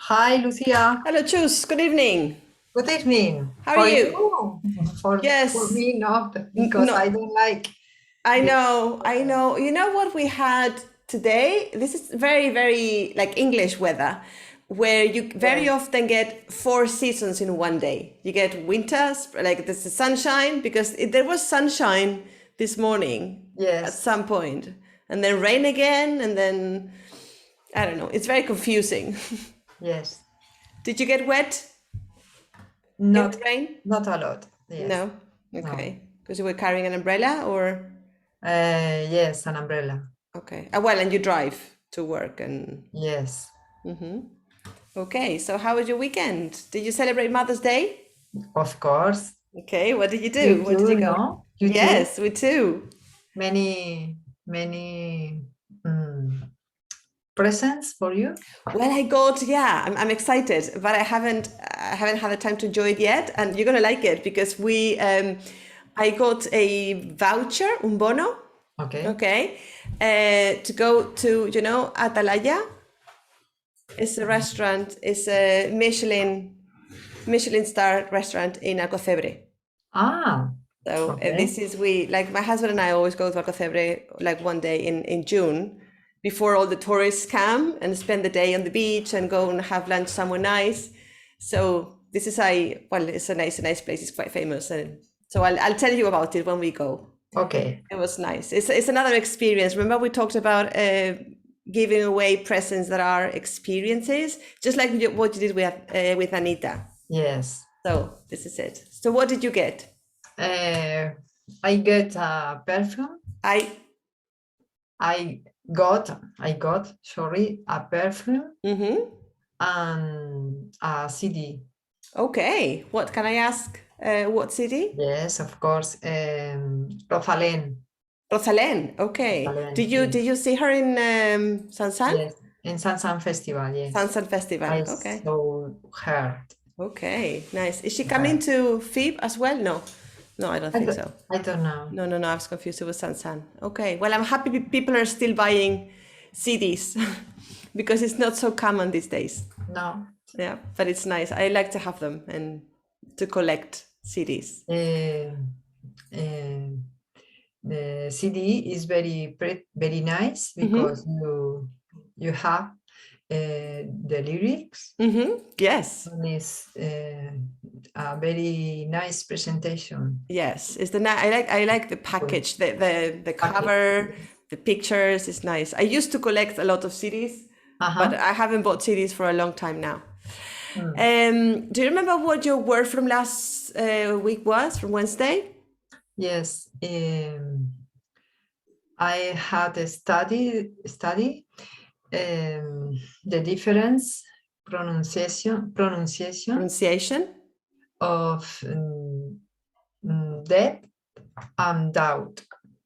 Hi, Lucia. Hello, Chus. Good evening. Good evening. How are For you? you, for Yes. me, not because No, I don't like I this know. I weather. know. You know what we had today? This is very, very like English weather, where you very Yes, often get four seasons in one day. You get winter, like there's the sunshine because there was sunshine this morning at yes, some point, and then rain again, and then I don't know. It's very confusing. yes. Did you get wet in the Not, rain? not a lot. Yes, No. no. Okay. Because you were carrying an umbrella or Yes, an umbrella. okay. Well, and you drive to work and Yes, okay. So how was your weekend? Did you celebrate Mother's Day? of course. Okay. What did you do? You Where did you too, go? no? You too. Yes, we too. Many, many presents for you. Well, I got yeah. I'm excited, but I haven't had the time to enjoy it yet. And you're gonna like it because I got a voucher, un bono. Okay. Okay, to go to Atalaya. It's a restaurant. It's a Michelin star restaurant in Alcocebre. Ah, So okay. this is we like my husband and I always go to Alcocebre like one day in June before all the tourists come and spend the day on the beach and go and have lunch somewhere nice. So this is it's a nice place. It's quite famous, and so I'll tell you about it when we go. Okay. It was nice. It's another experience. Remember we talked about giving away presents that are experiences, just like what you did with Anita. Yes. So this is it. So what did you get? Uh, I get a perfume. I I sorry, a perfume mm-hmm. and a CD. Okay. What can I ask? What city? Yes, of course. Rosalén. Rosalén. Okay. Rosalén, Did you yes. see her in Sansan? Yes. In San Festival, yes. Sansan Festival. I Okay. saw her. Okay. Nice. Is she coming Her. to FIB as well? No. No, I don't think so. I don't know. No, no, no. I was confused. It was Sansan. Okay. Well, I'm happy people are still buying CDs because it's not so common these days. No. Yeah, but it's nice. I like to have them and to collect CDs. Uh, uh, the CD is very nice because Mm-hmm. you have the lyrics. Mm-hmm. Yes. And it's a very nice presentation Yes. I like the with package, the package. cover, the pictures is nice. I used to collect a lot of CDs, but Uh-huh. I haven't bought CDs for a long time now. Mm. Do you remember what your word from last week was, from Wednesday? Yes, I had a study the difference pronunciation Pronunciation? of death and doubt.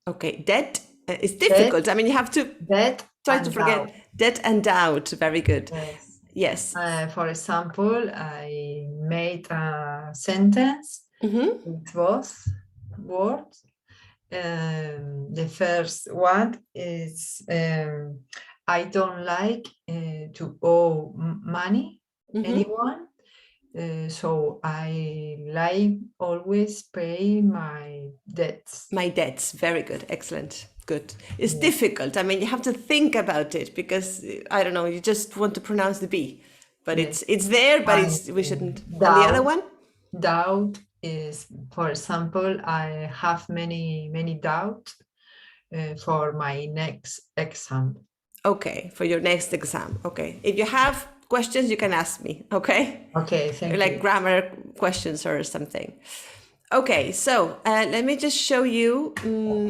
Okay. Debt is Death, difficult. I mean, you have to death try to and doubt. forget debt and doubt. Very good. Yes. Yes. For example, I made a sentence Mm-hmm. with both words. The first one is I don't like to owe money Mm-hmm. anyone. So I like always pay my debts. My debts. Very good. Excellent. Good. It's Yeah. difficult. I mean, you have to think about it because I don't know. You just want to pronounce the B, but Yes. it's there. But And we shouldn't. And the other doubt, one? doubt is, for example, I have many doubts for my next exam. Okay, for your next exam. Okay. If you have questions, you can ask me. Okay. Okay, thank Like you. grammar questions or something. Okay. So let me just show you.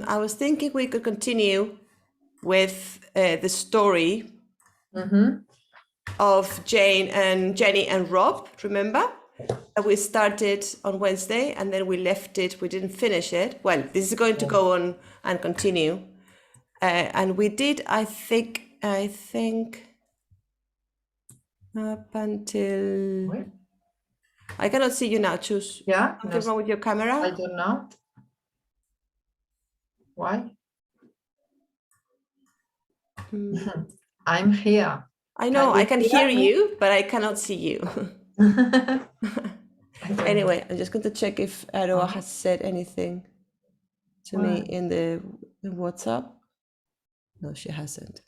I was thinking we could continue with the story Mhm. of Jane and Jenny and Rob, remember? We started on Wednesday and then we left it, we didn't finish it. Well, this is going to Yeah. go on and continue. And we did, I think up until, Wait, I cannot see you now, choose yeah, no, something wrong with your I camera. don't know why. I'm here. I know, I can hear me? you, but I cannot see you. I don't know. Anyway, I'm just going to check if Aroa Oh, has said anything to me what? in the WhatsApp. No, she hasn't.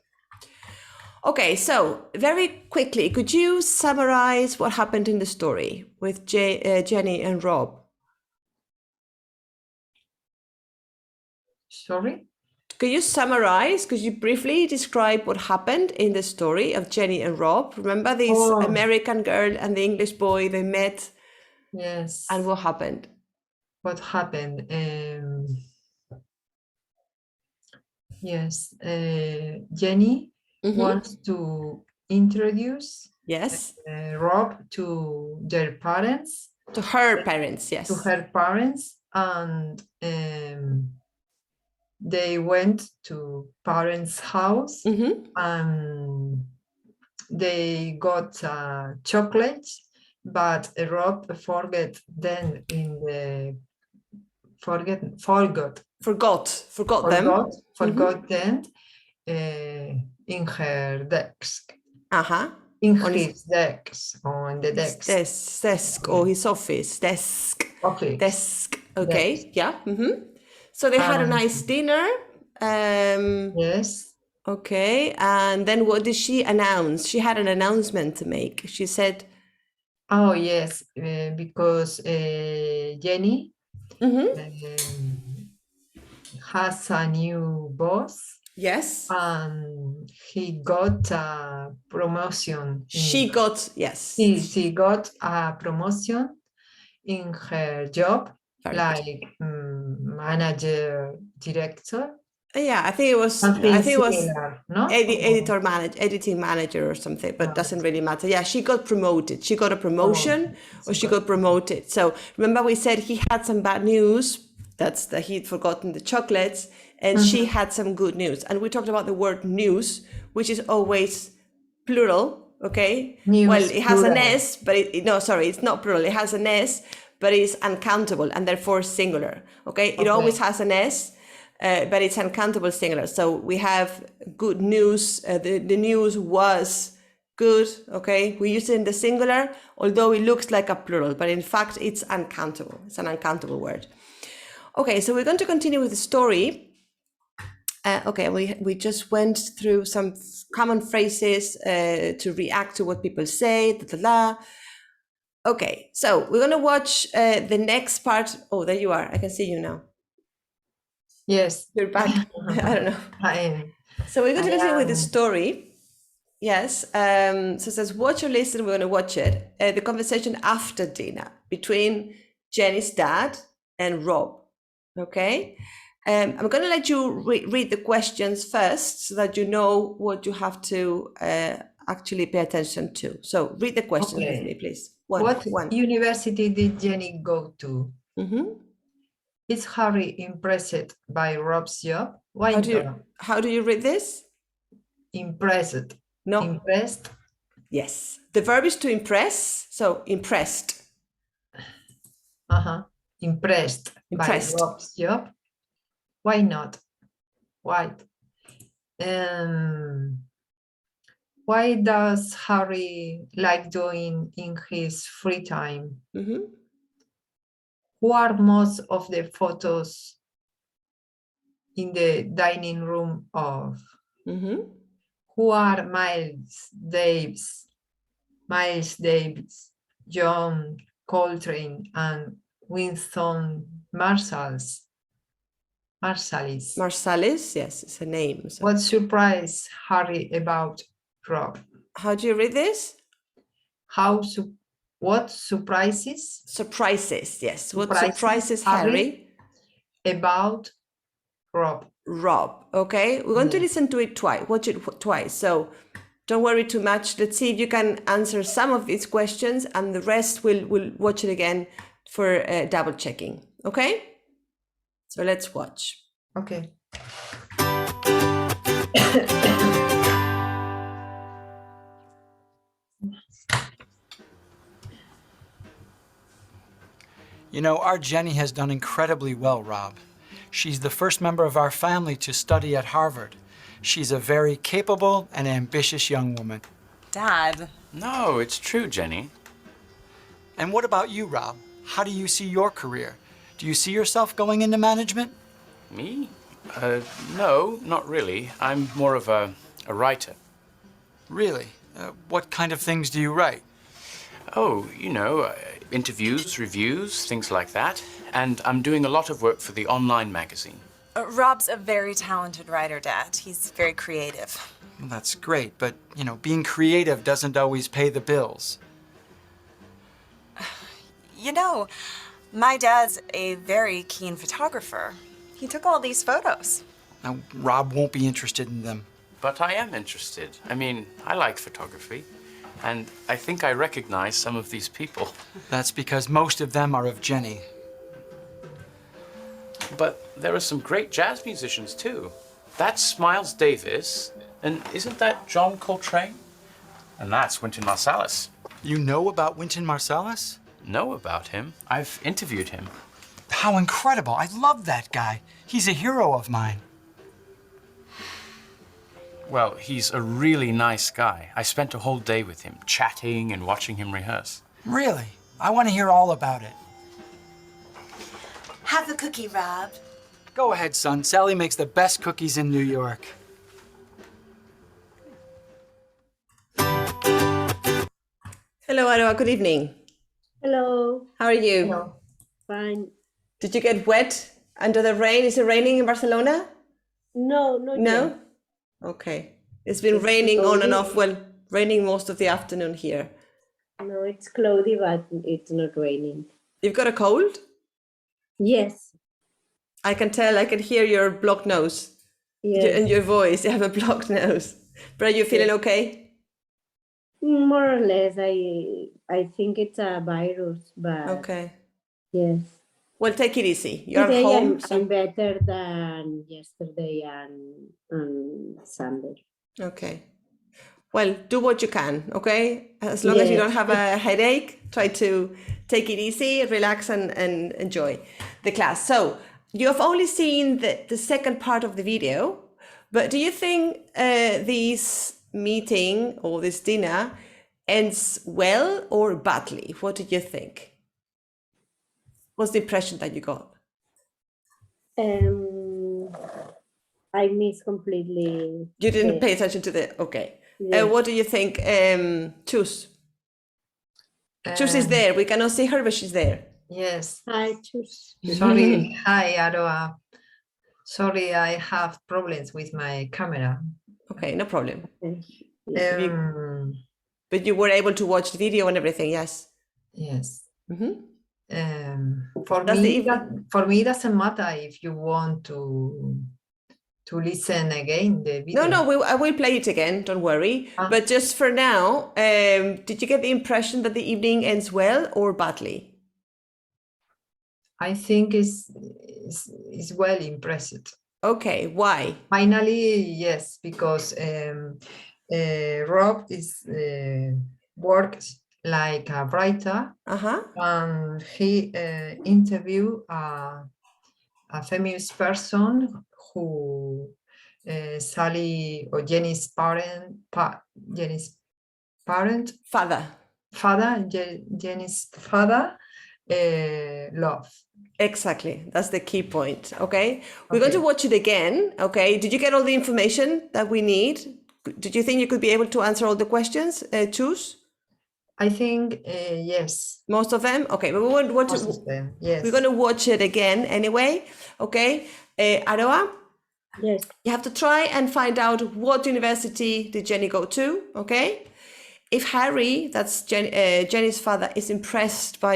Okay, so very quickly, could you summarize what happened in the story with Jenny and Rob? Sorry? Could you summarize, could you briefly describe what happened in the story of Jenny and Rob? Remember this Oh, American girl and the English boy, they met, yes. and what happened? What happened? Yes, Jenny wants to introduce Yes, Rob to their parents, to her parents, to yes. her parents, and they went to parents' house and they got chocolate, but Rob forget then in the forgot Them. forgot then in her desk, Uh-huh. in On his desk, on the his desk. desk or his office, Okay, desk. desk. Okay, yeah. So they had a Um, nice dinner. yes. Okay, and then what did she announce? She had an announcement to make. She said, Oh, yes, because Jenny has a new boss yes, and he got a promotion in she got, yes, she got a promotion in her job, very good. like manager, director, Yeah, something I think it was similar, no? editing manager or something, but doesn't Right. really matter. Yeah, she got promoted. She got a promotion, or She she got got promoted. So remember, we said he had some bad news. That's that he'd forgotten the chocolates, and she had some good news. And we talked about the word news, which is always plural. Okay. Well, news it has an plural. S, but no, sorry, it's not plural. It has an S, but it's uncountable and therefore singular. Okay. It always Okay. has an S, but it's uncountable singular. So we have good news. The news was good. Okay. We use it in the singular, although it looks like a plural, but in fact, it's uncountable. It's an uncountable word. Okay. So we're going to continue with the story. Okay, we just went through some common phrases to react to what people say. Okay, so we're going to watch the next part. Oh, there you are. I can see you now. Yes. You're back. I don't know. I So we're going to continue with the am. story. Yes. So it says, watch or listen. We're going to watch it. The conversation after dinner between Jenny's dad and Rob. Okay. I'm going to let you read the questions first so that you know what you have to actually pay attention to. So read the questions with me, please. What One. university did Jenny go to? Mm-hmm. Is Harry impressed by Rob's job? Why not? How do you read this? Impressed. No. Impressed. Yes. The verb is to impress. So impressed. Impressed by Rob's job. Why not? Why? Why does Harry like doing in his free time? Who are most of the photos in the dining room of? Who are Miles Davis, John Coltrane, and Winston Marsalis? Marsalis, yes, it's a name. So. What surprised Harry about Rob? How do you read this? What surprises? Surprises, yes. What surprises Harry about Rob? Rob, okay? We're going to listen to it twice, watch it twice. So don't worry too much. Let's see if you can answer some of these questions and the rest we'll watch it again for double checking, okay? So let's watch. Okay. You know, our Jenny has done incredibly well, Rob. She's the first member of our family to study at Harvard. She's a very capable and ambitious young woman. Dad. No, it's true, Jenny. And what about you, Rob? How do you see your career? Do you see yourself going into management? Me? No, not really. I'm more of a writer. Really? What kind of things do you write? Oh, interviews, reviews, things like that. And I'm doing a lot of work for the online magazine. Rob's a very talented writer, Dad. He's very creative. Well, that's great, but, being creative doesn't always pay the bills. My dad's a very keen photographer. He took all these photos. Now, Rob won't be interested in them. But I am interested. I mean, I like photography. And I think I recognize some of these people. That's because most of them are of Jenny. But there are some great jazz musicians, too. That's Miles Davis. And isn't that John Coltrane? And that's Wynton Marsalis. You know about Wynton Marsalis? Know about him? I've interviewed him. How incredible. I love that guy. He's a hero of mine. Well, he's a really nice guy. I spent a whole day with him, chatting and watching him rehearse. Really? I want to hear all about it. Have the cookie, Rob. Go ahead, son. Sally makes the best cookies in New York. Hello, Aroa. Good evening. Hello. How are you? Hello. Fine. Did you get wet under the rain? Is it raining in Barcelona? No, not No? yet. Okay. It's been It's raining on and cloudy. off. Well, raining most of the afternoon here. No, it's cloudy, but it's not raining. You've got a cold? Yes. I can tell. I can hear your blocked nose Yes. and your voice. You have a blocked nose. But are you feeling okay? More or less. I think it's a virus, but Okay. yes. Well, take it easy. You're Today home. so- I'm better than yesterday and Sunday. Okay. Well, do what you can, okay? As long as you Yes. don't have a headache, try to take it easy, relax, and enjoy the class. So, you have only seen the second part of the video, but do you think this meeting or this dinner ends well or badly? What do you think? What's the impression that you got? I missed completely. You didn't the- pay attention to the, okay. Yes. What do you think? Chus. Chus is Um, there. We cannot see her, but she's there. Yes. I choose. Sorry. Hi, Aroa. Sorry, I have problems with my camera. Okay, no problem. Yes. But you were able to watch the video and everything, yes? Yes. Mhm. For That's me, the- for me, it doesn't matter if you want to listen again the video. No, I will play it again, don't worry. Ah. But just for now, did you get the impression that the evening ends well or badly? I think it's well impressed. Okay, why? Finally, yes, because Rob works like a writer, Uh-huh. and he interviewed a famous person who Sally or Jenny's Jenny's father love. Exactly. That's the key point. Okay. We're going to Okay. watch it again. Okay. Did you get all the information that we need? Did you think you could be able to answer all the questions? Choose I think yes. most of them. Okay. But we want Most of them, yes. we're going to watch it again anyway. Okay. Aroa, Yes. you have to try and find out what university did Jenny go to. Okay. If Harry, that's Jenny's father, is impressed by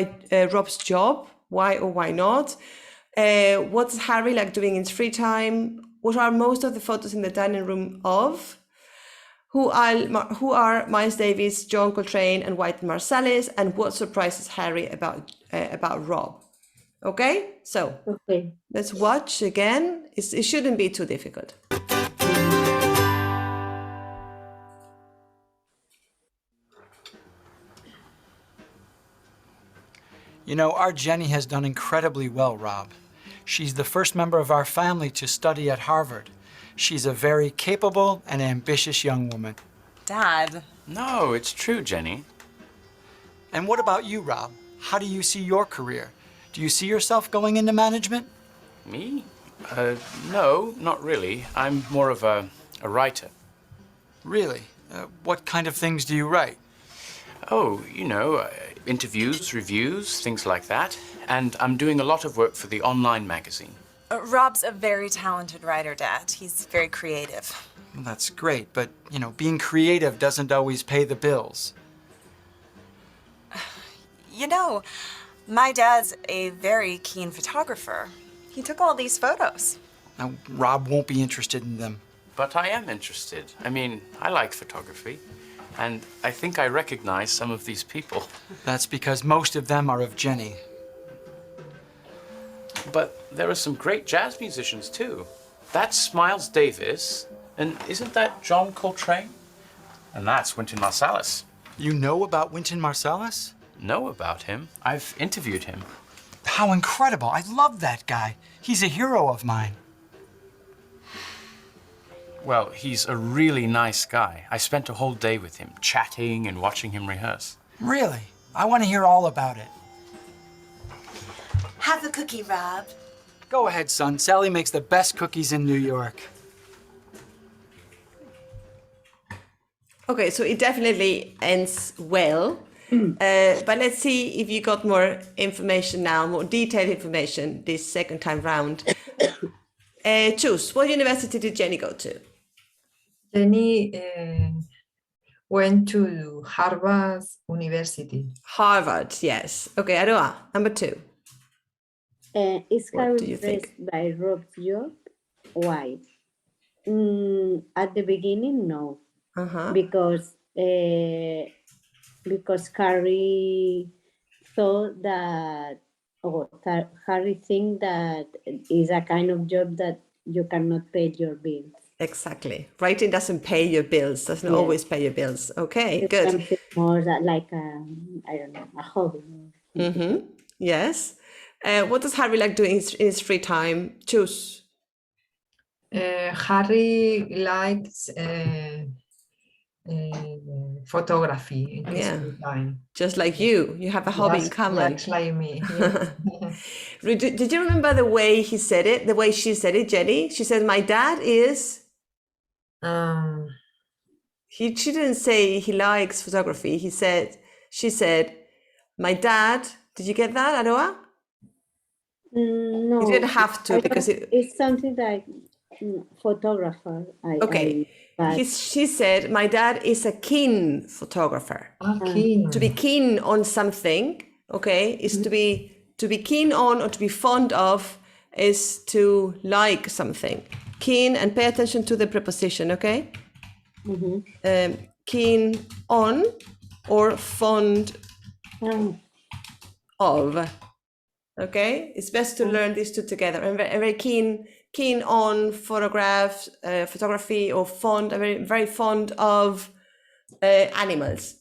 Rob's job, why or why not? What's Harry like doing in his free time? What are most of the photos in the dining room of? Who are Miles Davis, John Coltrane, and Wynton Marsalis? And what surprises Harry about Rob? Okay, so Okay. let's watch again. It shouldn't be too difficult. Our Jenny has done incredibly well, Rob. She's the first member of our family to study at Harvard. She's a very capable and ambitious young woman. Dad. No, it's true, Jenny. And what about you, Rob? How do you see your career? Do you see yourself going into management? Me? No, not really. I'm more of a writer. Really? What kind of things do you write? Oh, interviews, reviews, things like that. And I'm doing a lot of work for the online magazine. Rob's a very talented writer, Dad. He's very creative. Well, that's great, but, being creative doesn't always pay the bills. My dad's a very keen photographer. He took all these photos. Now, Rob won't be interested in them. But I am interested. I mean, I like photography. And I think I recognize some of these people. That's because most of them are of Jenny. But there are some great jazz musicians, too. That's Miles Davis. And isn't that John Coltrane? And that's Wynton Marsalis. You know about Wynton Marsalis? Know about him? I've interviewed him. How incredible. I love that guy. He's a hero of mine. Well, he's a really nice guy. I spent a whole day with him, chatting and watching him rehearse. Really? I want to hear all about it. Have a cookie, Rob. Go ahead, son. Sally makes the best cookies in New York. Okay, so it definitely ends well. But let's see if you got more information now, more detailed information this second time round. Choose, what university did Jenny go to? Jenny went to Harvard University. Harvard, yes. Okay, Aroa, number 2. Is What Harry do you think? impressed by Rob's job? Why? At the beginning, no, Uh-huh. because Harry thought that, Harry think that is a kind of job that you cannot pay your bills. Exactly. Writing doesn't pay your bills, doesn't Yeah. always pay your bills. Okay, It's good. something more that like I don't know, a hobby. Mm-hmm. Yes. What does Harry like doing in his free time? Choose. Harry likes photography in his Yeah. free time. Just like you have a hobby in common. Just like me. Yes. Did you remember the way he said it? The way she said it, Jenny? She said, "My dad is." She didn't say he likes photography. She said, "My dad." Did you get that, Aroa? No, You didn't have to because it's something like photographer. Okay. She said, "My dad is a keen photographer." Okay. To be keen on something, okay, is to be keen on or to be fond of is to like something. Keen, and pay attention to the preposition, okay? Keen on or fond of. Okay, it's best to learn these two together. I'm very keen on photography, or fond. I'm very fond of animals.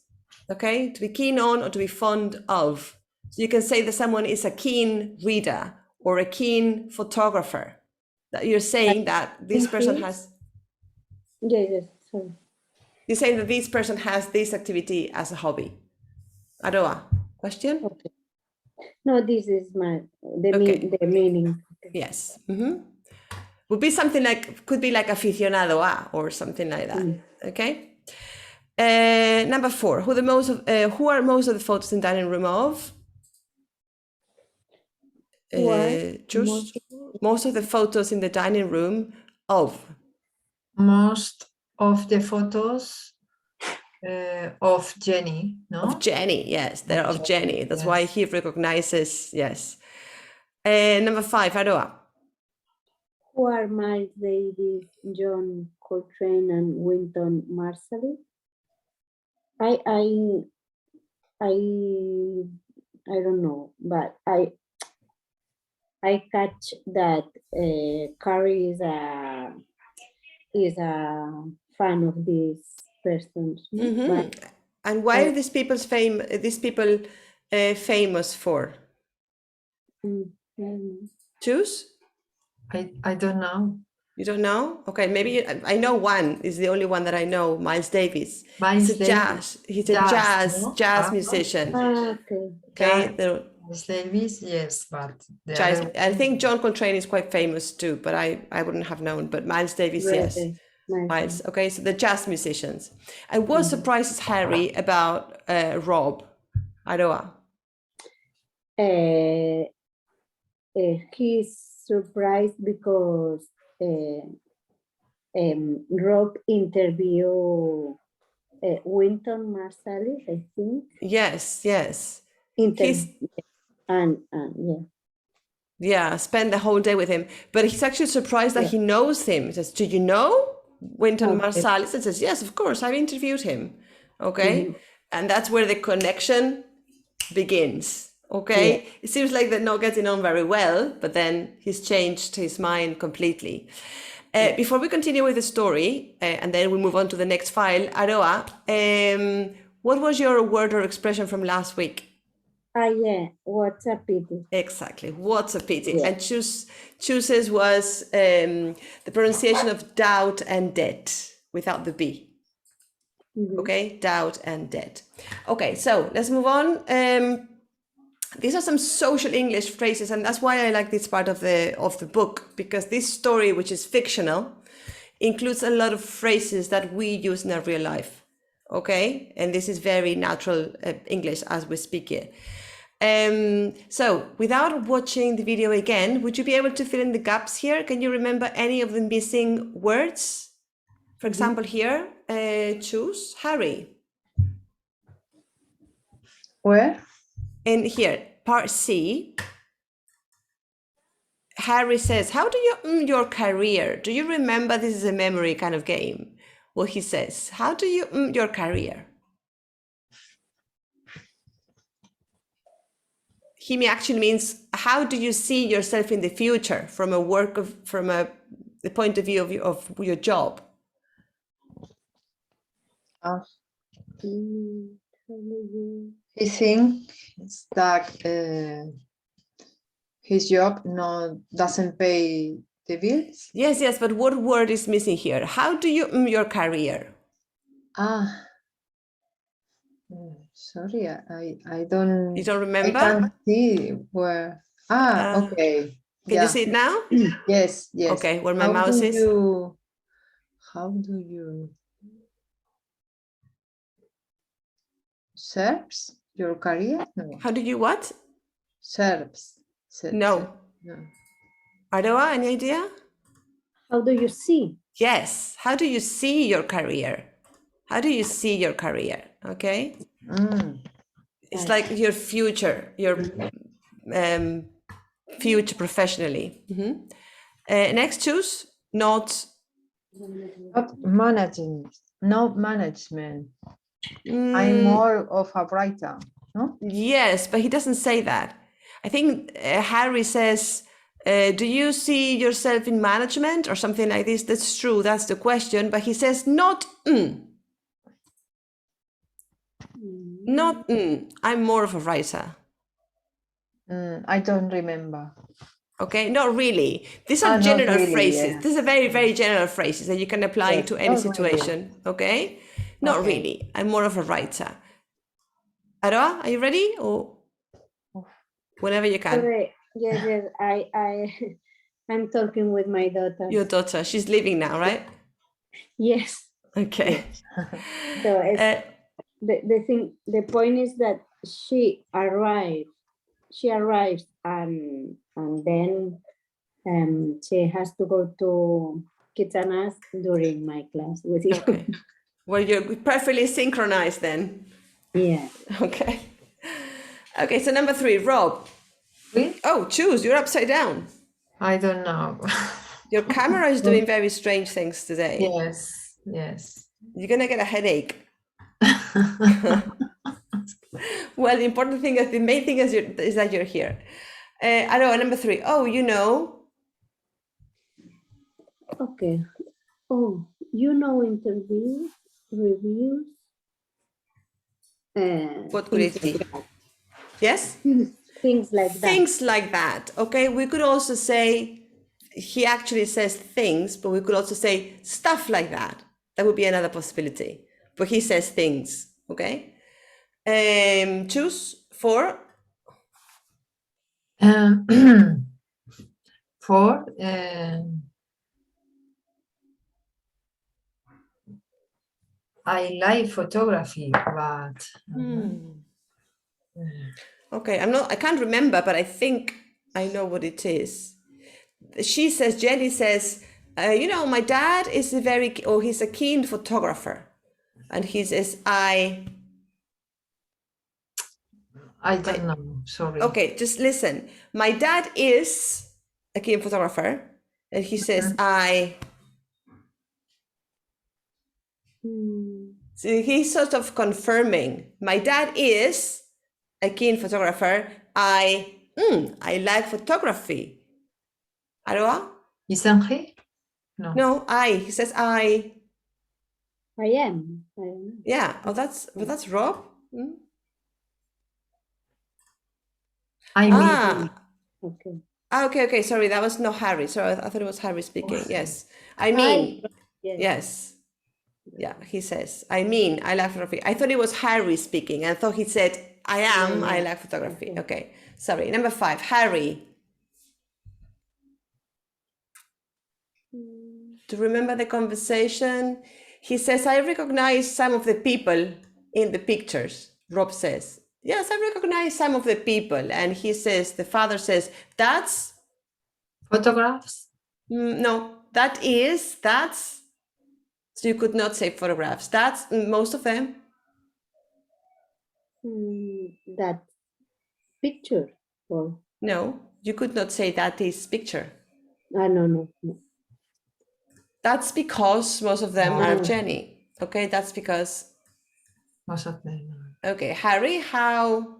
Okay, to be keen on or to be fond of. So you can say that someone is a keen reader or a keen photographer. That you're saying that this person has. Yes, sorry. You're saying that this person has this activity as a hobby. Aroa, question? Okay. No, this is the meaning. Yes. Would be something like, could be like aficionado a or something like that. Okay. Number 4. Who are most of the photos in dining room of? Choose most of the photos in the dining room of. Most of the photos of Jenny, no? Of Jenny, yes, they're of Jenny. That's why he recognizes, yes. Number 5, Aroa. Who are Miles Davis, John Coltrane, and Wynton Marsalis? I don't know, but I catch that Carrie is a fan of these persons. And why are these people famous for? I don't know. Choose? I don't know. You don't know? Okay, maybe I know one is the only one that I know. Miles Davis. Miles He's a Davis. He's a No? jazz musician. Okay. Okay, Miles Davis, yes, but the jazz. other I one, think John Coltrane is quite famous too, but I wouldn't have known. But Miles Davis, yes. Really nice. Miles. Okay, so the jazz musicians. And what surprises Harry about Rob? Aroa. He's surprised because Rob interviewed Wynton Marsalis, I think. Yes, yes. And yeah. Yeah, spend the whole day with him. But he's actually surprised that he knows him. He says, do you know Wynton Marsalis? And says, yes, of course, I've interviewed him. Okay. And that's where the connection begins. Okay. It seems like they're not getting on very well, but then he's changed his mind completely. Before we continue with the story, and then we move on to the next file, Aroa, what was your word or expression from last week? Yeah, what's a pity? Exactly. What's a pity? Yeah. And chooses was the pronunciation of doubt and debt without the B. Okay, doubt and debt. Okay, so let's move on. These are some social English phrases, and that's why I like this part of the book, because this story, which is fictional, includes a lot of phrases that we use in our real life. Okay, and this is very natural English as we speak it. So without watching the video again, would you be able to fill in the gaps here? Can you remember any of the missing words? For example, here, choose Harry. where? And here, part C, Harry says, how do you your career? Do you remember? This is a memory kind of game. Well, he says, how do you your career? He actually means, how do you see yourself in the future from the point of view of your job? He thinks that his job doesn't pay the bills. Yes, but what word is missing here? How do you your career? Sorry, I don't. You don't remember? I can't see where. Okay. Can you see it now? Yes. Okay, where my mouse is. How do you search your career? No. How do you what? Search. No. Aroa, any idea? How do you see? Yes. How do you see your career? How do you see your career? Okay. It's like your future, future professionally. Next, choose not management. No management. I'm more of a writer. No. Yes, but he doesn't say that. I think Harry says, do you see yourself in management or something like this? That's true. That's the question. But he says not. Not. I'm more of a writer. I don't remember. Okay, not really. These are general really, phrases. yeah. These are very, very general phrases that you can apply to any situation. Really. Okay, not really. I'm more of a writer. Aroa, are you ready? Or whenever you can. Sorry. Yes. I'm talking with my daughter. Your daughter. She's leaving now, right? Yes. Okay. So the point is that she arrives and then she has to go to Kitsanas during my class with you. Okay. Well, you're perfectly synchronized then. Yeah. Okay. Okay, so number 3, Rob. Oh, choose. You're upside down. I don't know. Your camera is doing very strange things today. Yes. You're going to get a headache. Well, the main thing is that you're here. Aroa, number 3. Oh, you know. Okay. Oh, interviews, reviews. What could it be? Yes? Things like that. Things like that. Okay, we could also say he actually says things, but we could also say stuff like that. That would be another possibility. But he says things, okay? Choose 4. For I like photography, but Okay, I can't remember, but I think I know what it is. Jenny says, my dad is he's a keen photographer. And he says, I don't know. Sorry. Okay, just listen. My dad is a keen photographer. And he says, So he's sort of confirming. My dad is a keen photographer. I like photography. Aroa? Isn't he? No. No, he says I am. Yeah. Oh, that's Rob. I mean, Okay. Okay. Sorry, that was not Harry. Sorry, I thought it was Harry speaking. Yes. I mean, yes. Yeah, he says, I like photography. I thought it was Harry speaking. I thought he said, I like photography. Okay. Sorry. Number 5, Harry. To remember the conversation, he says, I recognize some of the people in the pictures. Rob says, yes, I recognize some of the people. And he says, the father says, that's photographs? no, that's, so you could not say photographs. That's most of them. That picture. Or No, you could not say that is picture. no. That's because most of them are Jenny. Okay, that's because. Most of them. Okay, Harry, how?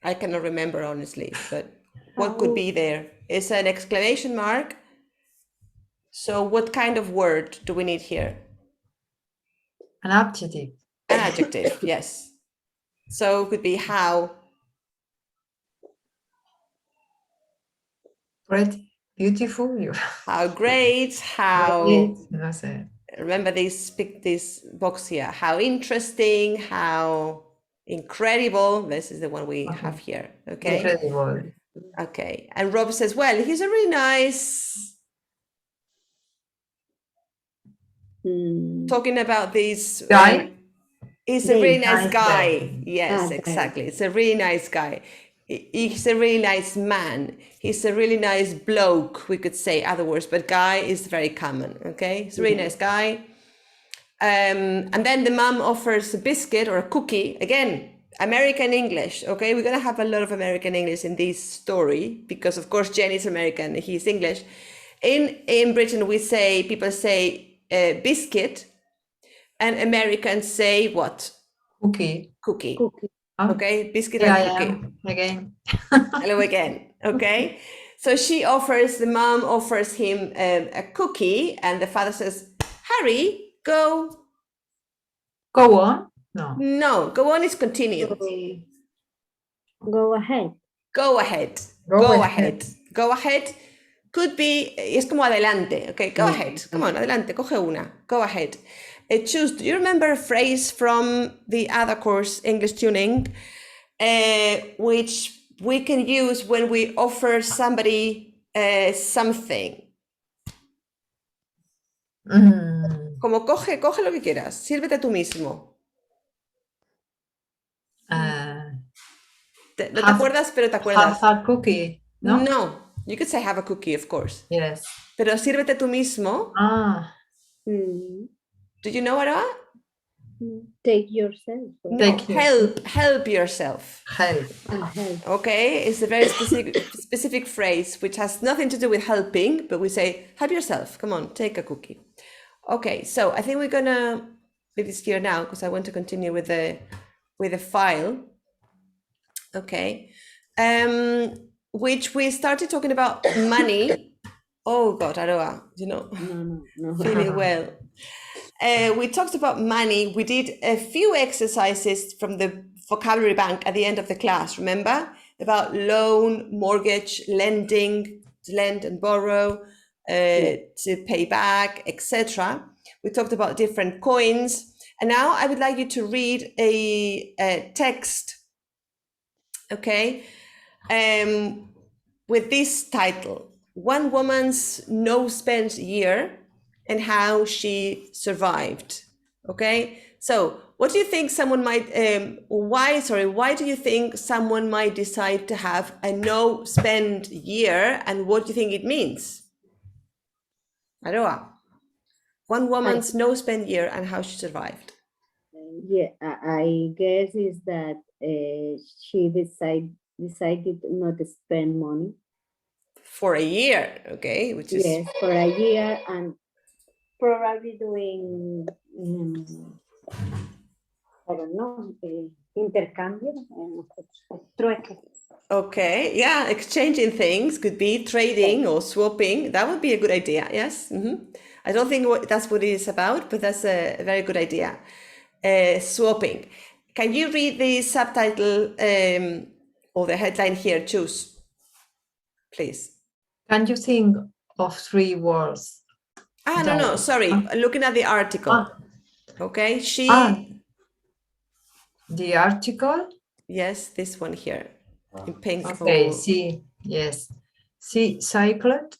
I cannot remember honestly, but what could be there? It's an exclamation mark. So what kind of word do we need here? An adjective. An adjective, yes. So it could be how. Pretty, beautiful. How great, how. Great. That's it. Remember this box here. How interesting, how incredible. This is the one we have here. Okay. Incredible. Okay. And Rob says, well, he's a really nice. Talking about this guy. He's a really nice guy. Yes, exactly. It's a really nice guy. He's a really nice man. He's a really nice bloke, we could say other words, but guy is very common, okay? He's a really nice guy. And then the mom offers a biscuit or a cookie. Again, American English, okay? We're going to have a lot of American English in this story because, of course, Jenny's American, he's English. In Britain, people say biscuit, and Americans say what? Cookie. Okay, biscuit and cookie. Again. Hello again. Okay. So the mom offers him a cookie, and the father says, Harry, go. Go on? No, go on is continue. Go ahead. Go ahead. Go ahead. Go ahead. Could be, es como adelante. Okay, go ahead. Come on, adelante, coge una. Go ahead. Choose, do you remember a phrase from the other course, English Tuning, which we can use when we offer somebody something? Como coge lo que quieras, sírvete tú mismo. No te acuerdas, pero te acuerdas. Have a cookie, ¿no? No, you could say have a cookie, of course. Yes. Pero sírvete tú mismo. Do you know what I want? Take yourself. No, help yourself. Help. Okay, it's a very specific phrase which has nothing to do with helping, but we say, help yourself. Come on, take a cookie. Okay, so I think we're gonna leave this here now because I want to continue with the file. Okay, which we started talking about money. Oh God, Aroa, No. feeling well. We talked about money. We did a few exercises from the vocabulary bank at the end of the class, remember? about loan, mortgage, lending, to lend and borrow, to pay back, etc. We talked about different coins. And now I would like you to read a text, okay, with this title, One Woman's No-Spend Year and How She Survived, okay? So what do you think someone might, why do you think someone might decide to have a no-spend year, and what do you think it means? Aroa, one woman's no-spend year and how she survived. Yeah, I guess is that she decided not to spend money. For a year, okay, which is... Yes, for a year, and probably doing, I don't know, intercambio, trueque. Okay, yeah, exchanging things could be trading or swapping. That would be a good idea, yes. I don't think that's what it is about, but that's a very good idea. Swapping. Can you read the subtitle or the headline here, choose, please? Can you think of 3 words? No, sorry. Looking at the article. Okay, the article? Yes, this one here in pink. Okay, she cycled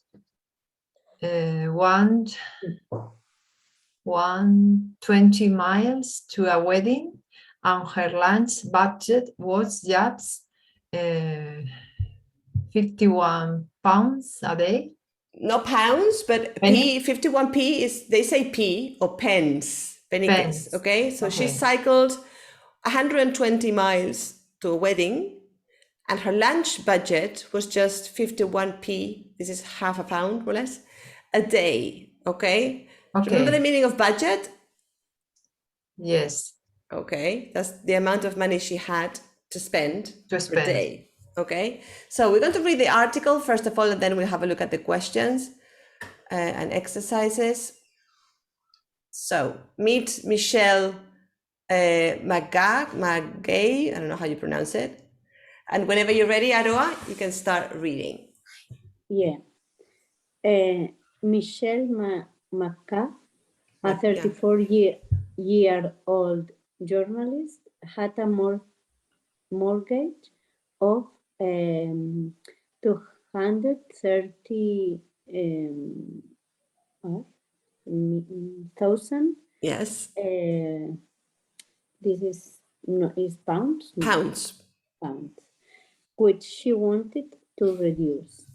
120 miles to a wedding, and her lunch budget was just 51 pounds a day. No pounds, but P, 51p is, they say P or pence, peniques, okay? So she cycled 120 miles to a wedding, and her lunch budget was just 51p, this is half a pound, more or less, a day, okay? Remember the meaning of budget? Yes. Okay, that's the amount of money she had to spend per day. Okay, so we're going to read the article first of all, and then we'll have a look at the questions and exercises. So meet Michelle Magay, I don't know how you pronounce it. And whenever you're ready, Aroa, you can start reading. Yeah. Michelle Maca, a 34-year-old journalist, had a mortgage of 230,000. Yes. This is pounds. Pounds. Pounds, which she wanted to reduce.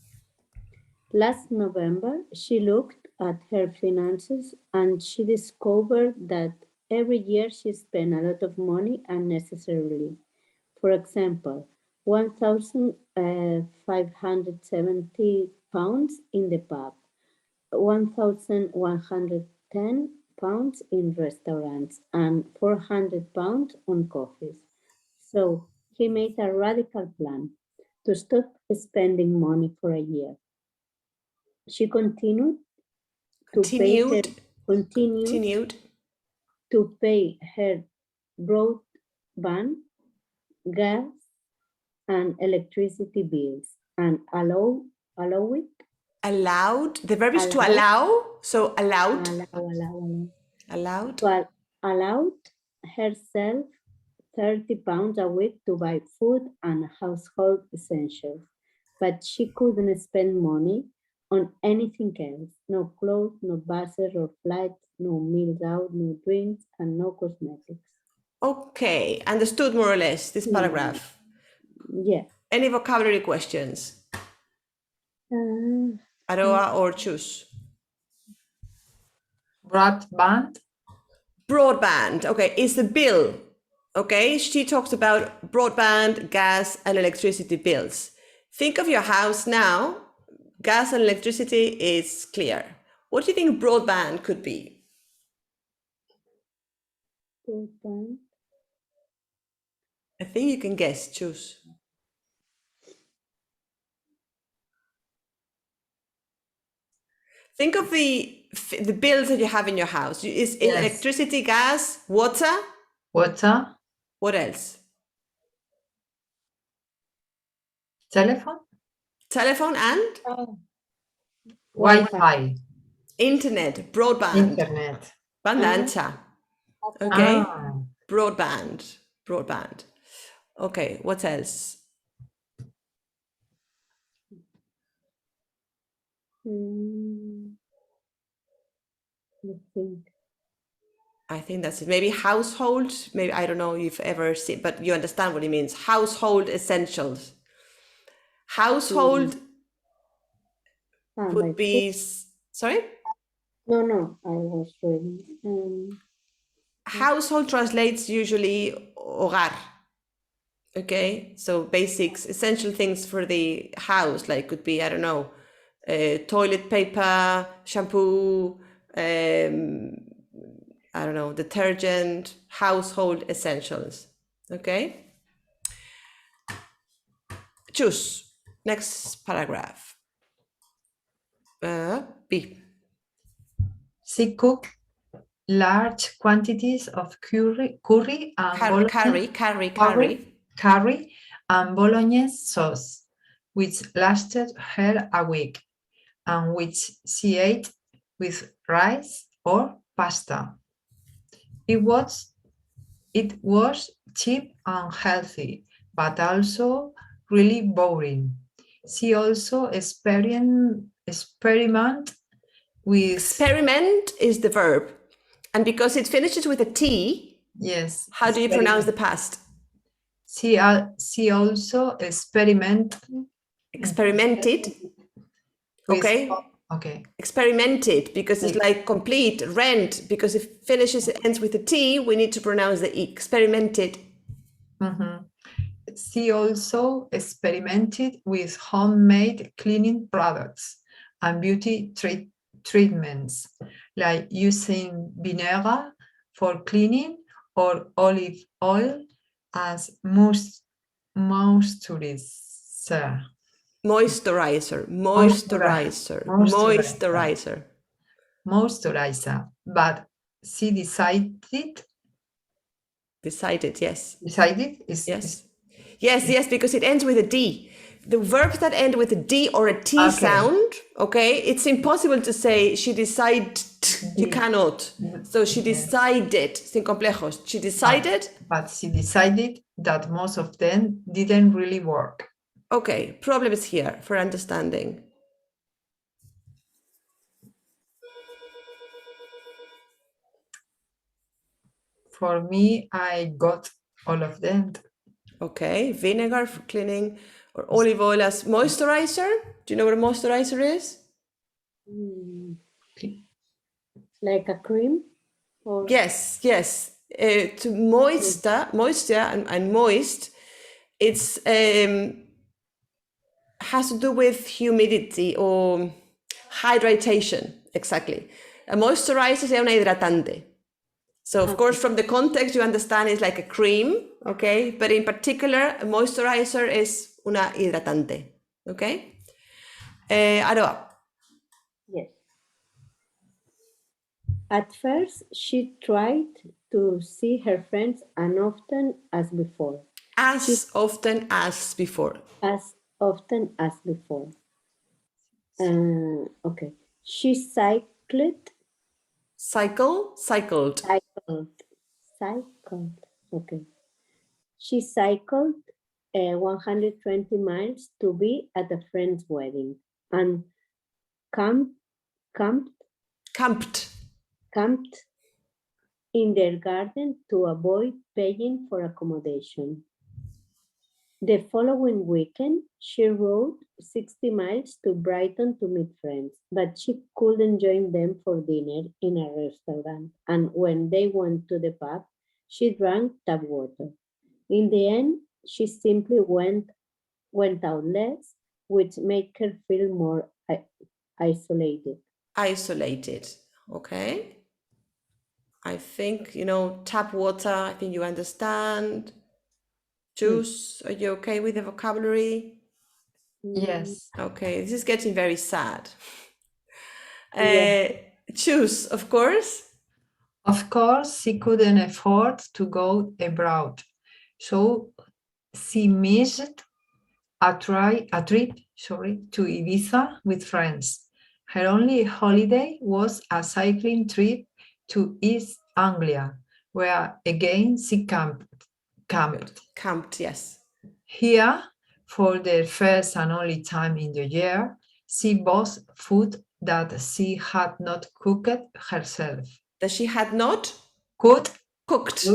Last November, she looked at her finances and she discovered that every year she spent a lot of money unnecessarily. For example, 1,570 pounds in the pub, 1,110 pounds in restaurants, and 400 pounds on coffees. So he made a radical plan to stop spending money for a year. She continued to pay her broadband, gas, and electricity bills, and allowed. The verb is to allow, so allowed. Allowed. But allowed herself 30 pounds a week to buy food and household essentials, but she couldn't spend money on anything else. No clothes, no buses or flights, no meals out, no drinks, and no cosmetics. Okay, understood more or less this paragraph. Yeah. Any vocabulary questions? Aroa or choose? Broadband. Broadband, okay, is the bill. Okay, she talks about broadband, gas, and electricity bills. Think of your house now. Gas and electricity is clear. What do you think broadband could be? Broadband. I think you can guess, choose. Think of the bills that you have in your house. Is electricity, gas, water? Water. What else? Telephone? Telephone and Wi-Fi. internet, broadband, Internet. banda ancha. Okay, broadband. Okay, what else? I think. I think that's it. Maybe household. Maybe I don't know if you've ever seen, but you understand what it means. Household essentials. Household would be. Sorry. No, I was reading. Household translates usually hogar. Okay, so basics, essential things for the house, like could be, I don't know, toilet paper, shampoo, I don't know, detergent, household essentials. Okay. Choose. Next paragraph. B. She cooked large quantities of curry and curry and bolognese sauce, which lasted her a week, and which she ate with rice or pasta. It was cheap and healthy, but also really boring. She also experiment with... Experiment is the verb. And because it finishes with a T, yes. How do you pronounce the past? She also experimented. Okay. Okay. Experimented, because it's like complete, rent, because if finishes, it ends with a T, we need to pronounce the E. Experimented. Mm-hmm. She also experimented with homemade cleaning products and beauty treatments, like using vinegar for cleaning or olive oil as moisturizer. But she decided. Yes. Decided is yes. Yes, because it ends with a D. The verbs that end with a D or a T sound, okay, it's impossible to say she decided. You cannot. So she decided, sin complejos. She decided. But she decided that most of them didn't really work. Okay, problem is here for understanding. For me, I got all of them. Okay, vinegar for cleaning or olive oil as moisturizer. Do you know what a moisturizer is? Like a cream? Or... Yes. To moisture and moist, it's has to do with humidity or hydration. Exactly. A moisturizer es una hidratante. So of course, from the context, you understand it's like a cream, okay? But in particular, a moisturizer is una hidratante, okay? Aroa. Yes. At first, she tried to see her friends as often as before. As often as before. Okay. She cycled. Cycled. Okay. She cycled 120 miles to be at a friend's wedding and camped in their garden to avoid paying for accommodation. The following weekend, she rode 60 miles to Brighton to meet friends, but she couldn't join them for dinner in a restaurant. And when they went to the pub, she drank tap water. In the end, she simply went out less, which made her feel more isolated. Okay. I think, tap water, I think you understand. Juice, are you okay with the vocabulary? Yes. Okay, this is getting very sad. Choose, of course. Of course, she couldn't afford to go abroad, so she missed a trip to Ibiza with friends. Her only holiday was a cycling trip to East Anglia, where again she camped. Camped, yes. Here, for the first and only time in the year, she bought food that she had not cooked herself. That she had not Cooked cooked.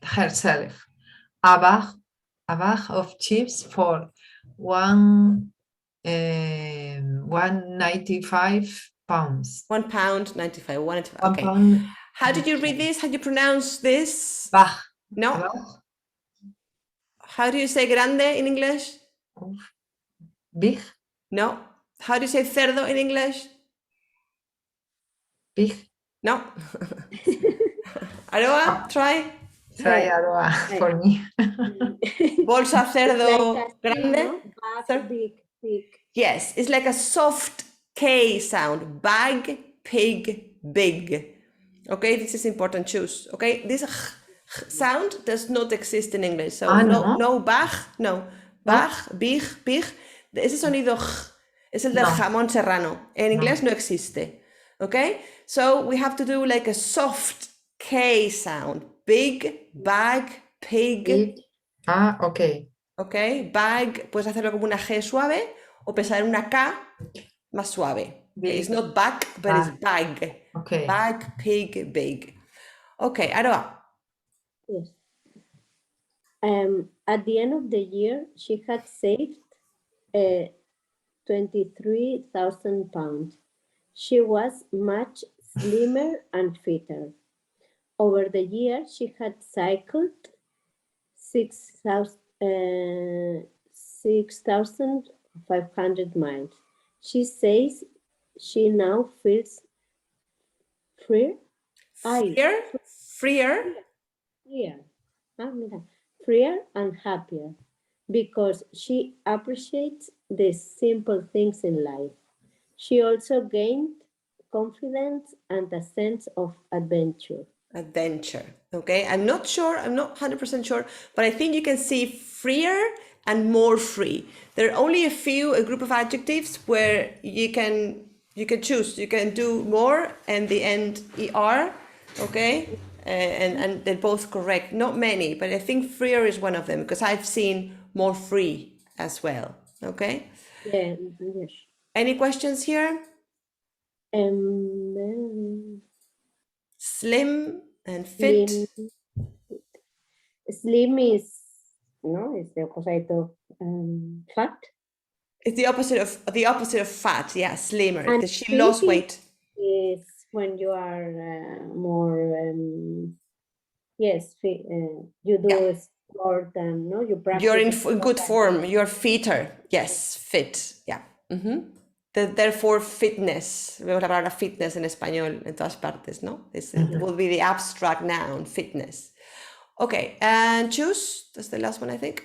herself. A bag of chips for £1.95. £1.95. Okay. £1. How did you read this? How do you pronounce this? Bag. No. Bag. How do you say grande in English? Big. No. How do you say cerdo in English? Big. No. Aroa, try. Try Aroa for me. Bolsa cerdo Like a grande. no? Sir? Big. Yes, it's like a soft K sound. Bag, pig, big. Okay, this is important. Choose. Okay, this sound does not exist in English. So no bag, no. Bag, big, big. Ese sonido es el del jamón serrano. En inglés no existe. Okay, so we have to do like a soft K sound. Big, bag, pig. Big. Okay. Ok, bag, puedes hacerlo como una G suave o pensar en una K más suave. Okay, it's not back, but it's bag. Okay. Bag, pig, big. Ok, Aroa. Yes. At the end of the year, she had saved £23,000. She was much slimmer and fitter. Over the year, she had cycled 6,500 miles. She says she now feels freer and happier because she appreciates the simple things in life. She also gained confidence and a sense of adventure. Okay, I'm not 100% sure, but I think you can see freer and more free. There are only a group of adjectives where you can choose. You can do more and the end er, okay, and they're both correct. Not many, but I think freer is one of them because I've seen more free as well. Okay. Yeah. Yes. Any questions here? Slim and fit. Slim is the opposite of fat. It's the opposite of fat. Yeah, slimmer. And she lost weight. Is when you are more fit, you do sport and you practice. You're in good form. You're fitter. Yes, fit. Yeah. Therefore, fitness. Vemos la palabra fitness en español en todas partes, ¿no? This will be the abstract noun, fitness. Okay, and choose. That's the last one, I think.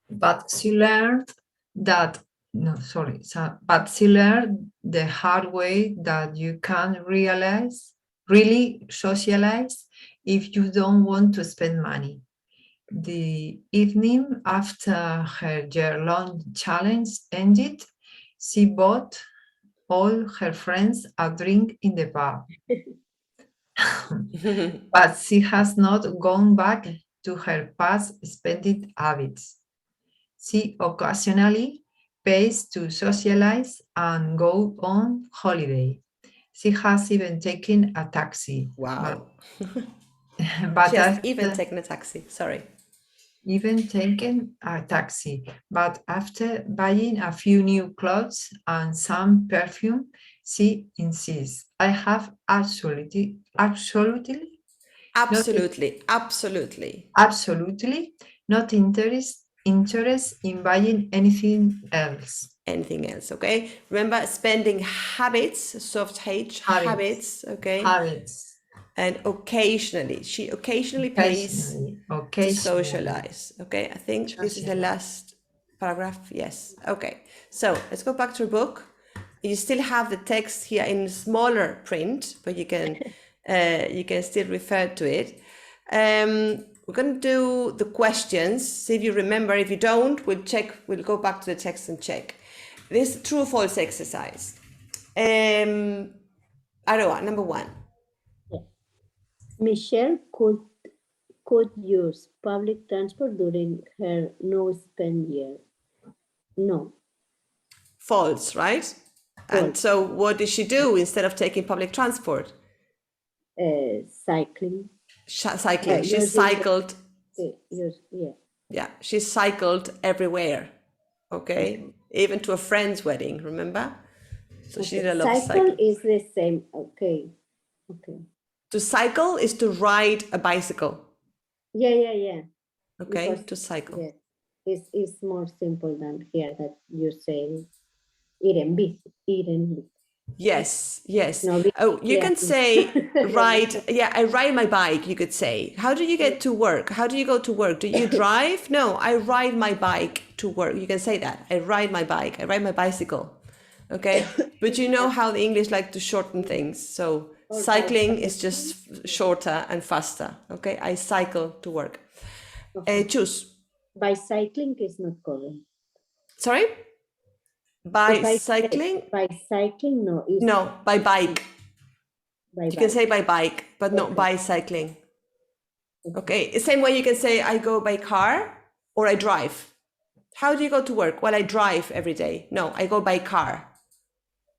But she learned but she learned the hard way that you can't really socialize if you don't want to spend money. The evening after her year-long challenge ended, she bought all her friends a drink in the pub. But she has not gone back to her past spending habits. She occasionally pays to socialize and go on holiday. She has even taken a taxi. Wow. But she has even taken a taxi, sorry. Even taken a taxi. But after buying a few new clothes and some perfume, she insists, I have absolutely not interest in buying anything else. Okay? Remember, spending habits, soft H, habits, okay? Habits. And occasionally, she occasionally pays to socialize. Okay, I think this is the last paragraph. Yes. Okay, so let's go back to your book. You still have the text here in smaller print, but you can still refer to it. We're going to do the questions. See if you remember. If you don't, we'll check. We'll go back to the text and check. This true or false exercise. Aroa, number 1. Michelle could use public transport during her no-spend year. No. False, right? And False. so what did she do instead of taking public transport? Cycling. Cycling. She using cycled. Yeah. Yeah, she cycled everywhere. Okay, even to a friend's wedding. Remember? So she did a lot of Cycle cycling. is the same. Okay. To cycle is to ride a bicycle. Yeah. Okay, Because, to cycle. yeah, it's more simple than here that you say iren bici. Yes. No, Oh, you can say Yeah. ride. Yeah, I ride my bike, you could say. How do you get to work? How do you go to work? Do you drive? No, I ride my bike to work. You can say that. I ride my bike. I ride my bicycle. Okay. But you know how the English like to shorten things. So cycling is just shorter and faster. Okay. I cycle to work. Choose. Bicycling is not correct. Sorry? Bicycling? Bicycling, no. No, by bike. By You bike. can say by bike, but not bicycling. Okay, same way you can say I go by car or I drive. How do you go to work? Well, I drive every day. No, I go by car.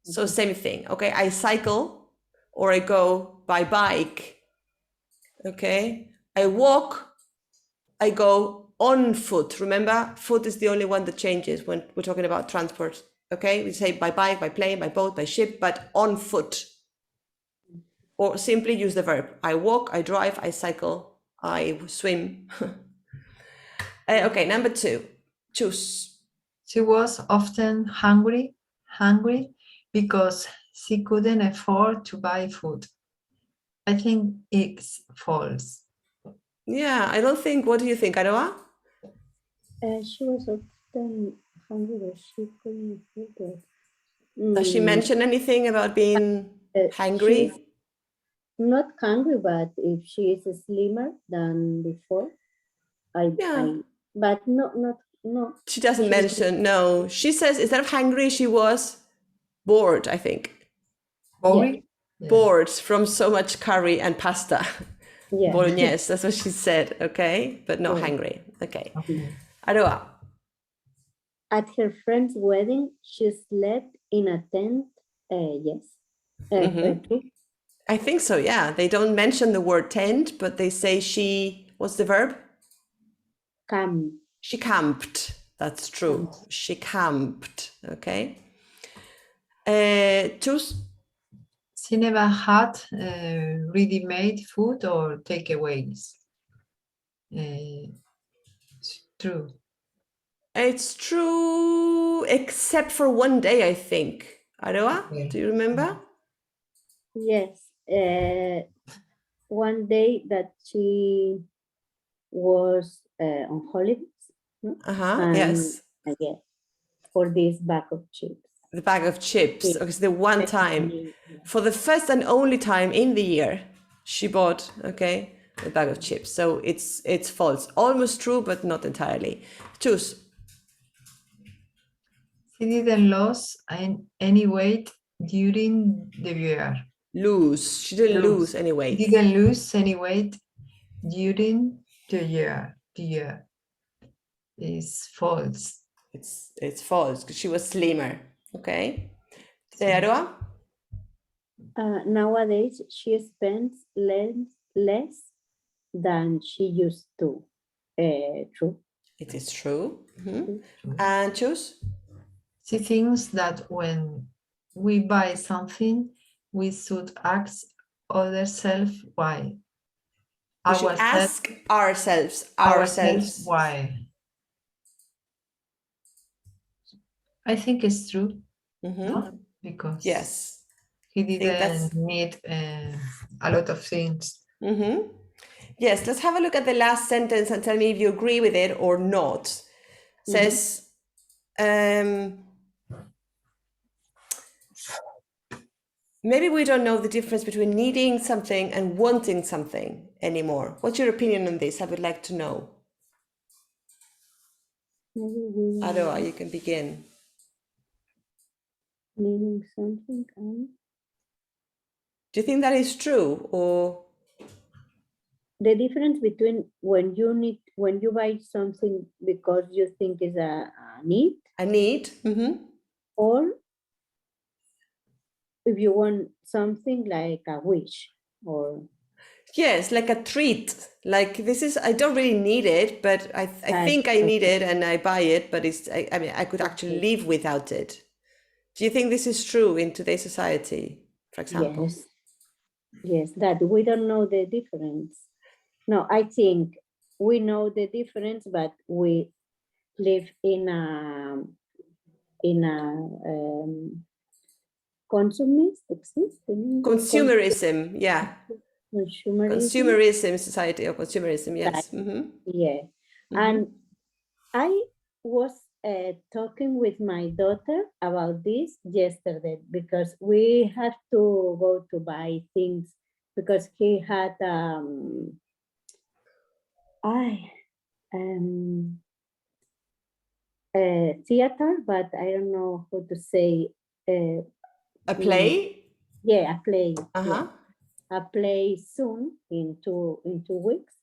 So same thing. Okay, I cycle or I go by bike. Okay, I walk, I go on foot. Remember, foot is the only one that changes when we're talking about transport. Okay, we say by bike, by plane, by boat, by ship, but on foot. Or simply use the verb. I walk, I drive, I cycle, I swim. Okay, number 2. Choose. She was often hungry because she couldn't afford to buy food. I think it's false. Yeah, I don't think. What do you think, Aroa? She was often hungry, but she couldn't afford it. Does she mention anything about being hungry? She's not hungry, but if she is slimmer than before, but no. She doesn't mention. No, she says instead of hungry, she was bored. I think Boring? Yeah. bored from so much curry and pasta. Yeah. Bolognese. That's what she said. Okay, but not hungry. Okay, Aroa. At her friend's wedding, she slept in a tent. Yes. True. I think so. Yeah, they don't mention the word tent, but they say she. What's the verb? Come. She camped. That's true. She camped. Okay. Choose. She never had ready-made food or takeaways. It's true. It's true, except for one day, I think. Aroa, do you remember? Yes. One day that she was on holidays. Yes. Again, for this bag of chips. The bag of chips. Yeah. Okay, so the one time, for the first and only time in the year, she bought, okay, the bag of chips. So it's false. Almost true, but not entirely. Choose. She didn't lose any weight during the year. Lose. She didn't lose any weight. She didn't lose any weight during the year. The year is false. It's false because she was slimmer. Okay. Aroa? Nowadays, she spends less than she used to. True. It is true. And choose. She thinks that when we buy something, we should ask ourselves why. We should ask ourselves why. I think it's true. No? Because yes, he didn't need a lot of things. Yes, let's have a look at the last sentence and tell me if you agree with it or not. Says, maybe we don't know the difference between needing something and wanting something anymore. What's your opinion on this? I would like to know. Maybe we don't Aroa, know you can begin. meaning something. Do you think that is true, or The difference between when you buy something because you think is a need, a need? or if you want something like a wish, or Yes, like a treat. Like this is, I don't really need it, but I think I need it and I buy it, but I mean, I could actually live without it. Do you think this is true in today's society, for example? yes, that we don't know the difference. No, I think we know the difference, but we live in a Consumerism, yeah. consumerism. Society of consumerism, yes. Yeah. And I was talking with my daughter about this yesterday because we had to go to buy things because he had a theater, but I don't know how to say. A play? Yeah, a play. Uh-huh. A play soon in two weeks.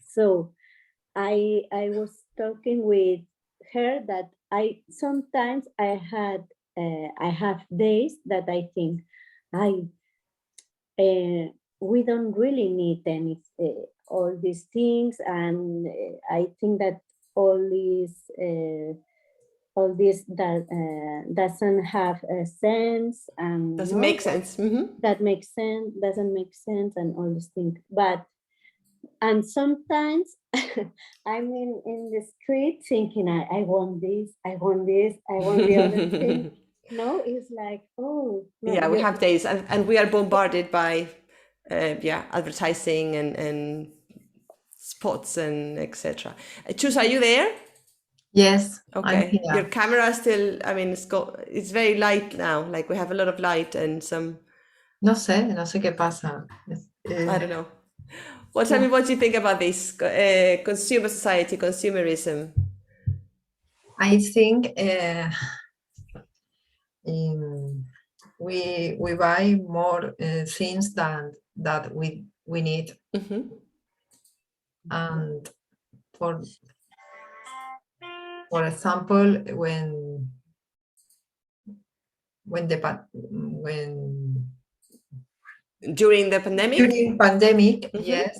So I was talking with her that I sometimes I have days that I think we don't really need any all these things, and I think that all this that doesn't have a sense and doesn't make sense. That makes sense, doesn't make sense, and all these things. And sometimes I'm in the street thinking, I want this, I want this, I want the other thing. No, it's like, oh. No, yeah, we have days, and we are bombarded by, advertising and spots and etc. Chus, are you there? Yes. Okay. I'm here. Your camera still, I mean, it's very light now. Like we have a lot of light and some. No sé qué pasa. I don't know. Well, tell me what you think about this consumer society, consumerism. I think we buy more things than that we need. And for example, when during the pandemic? During pandemic, yes,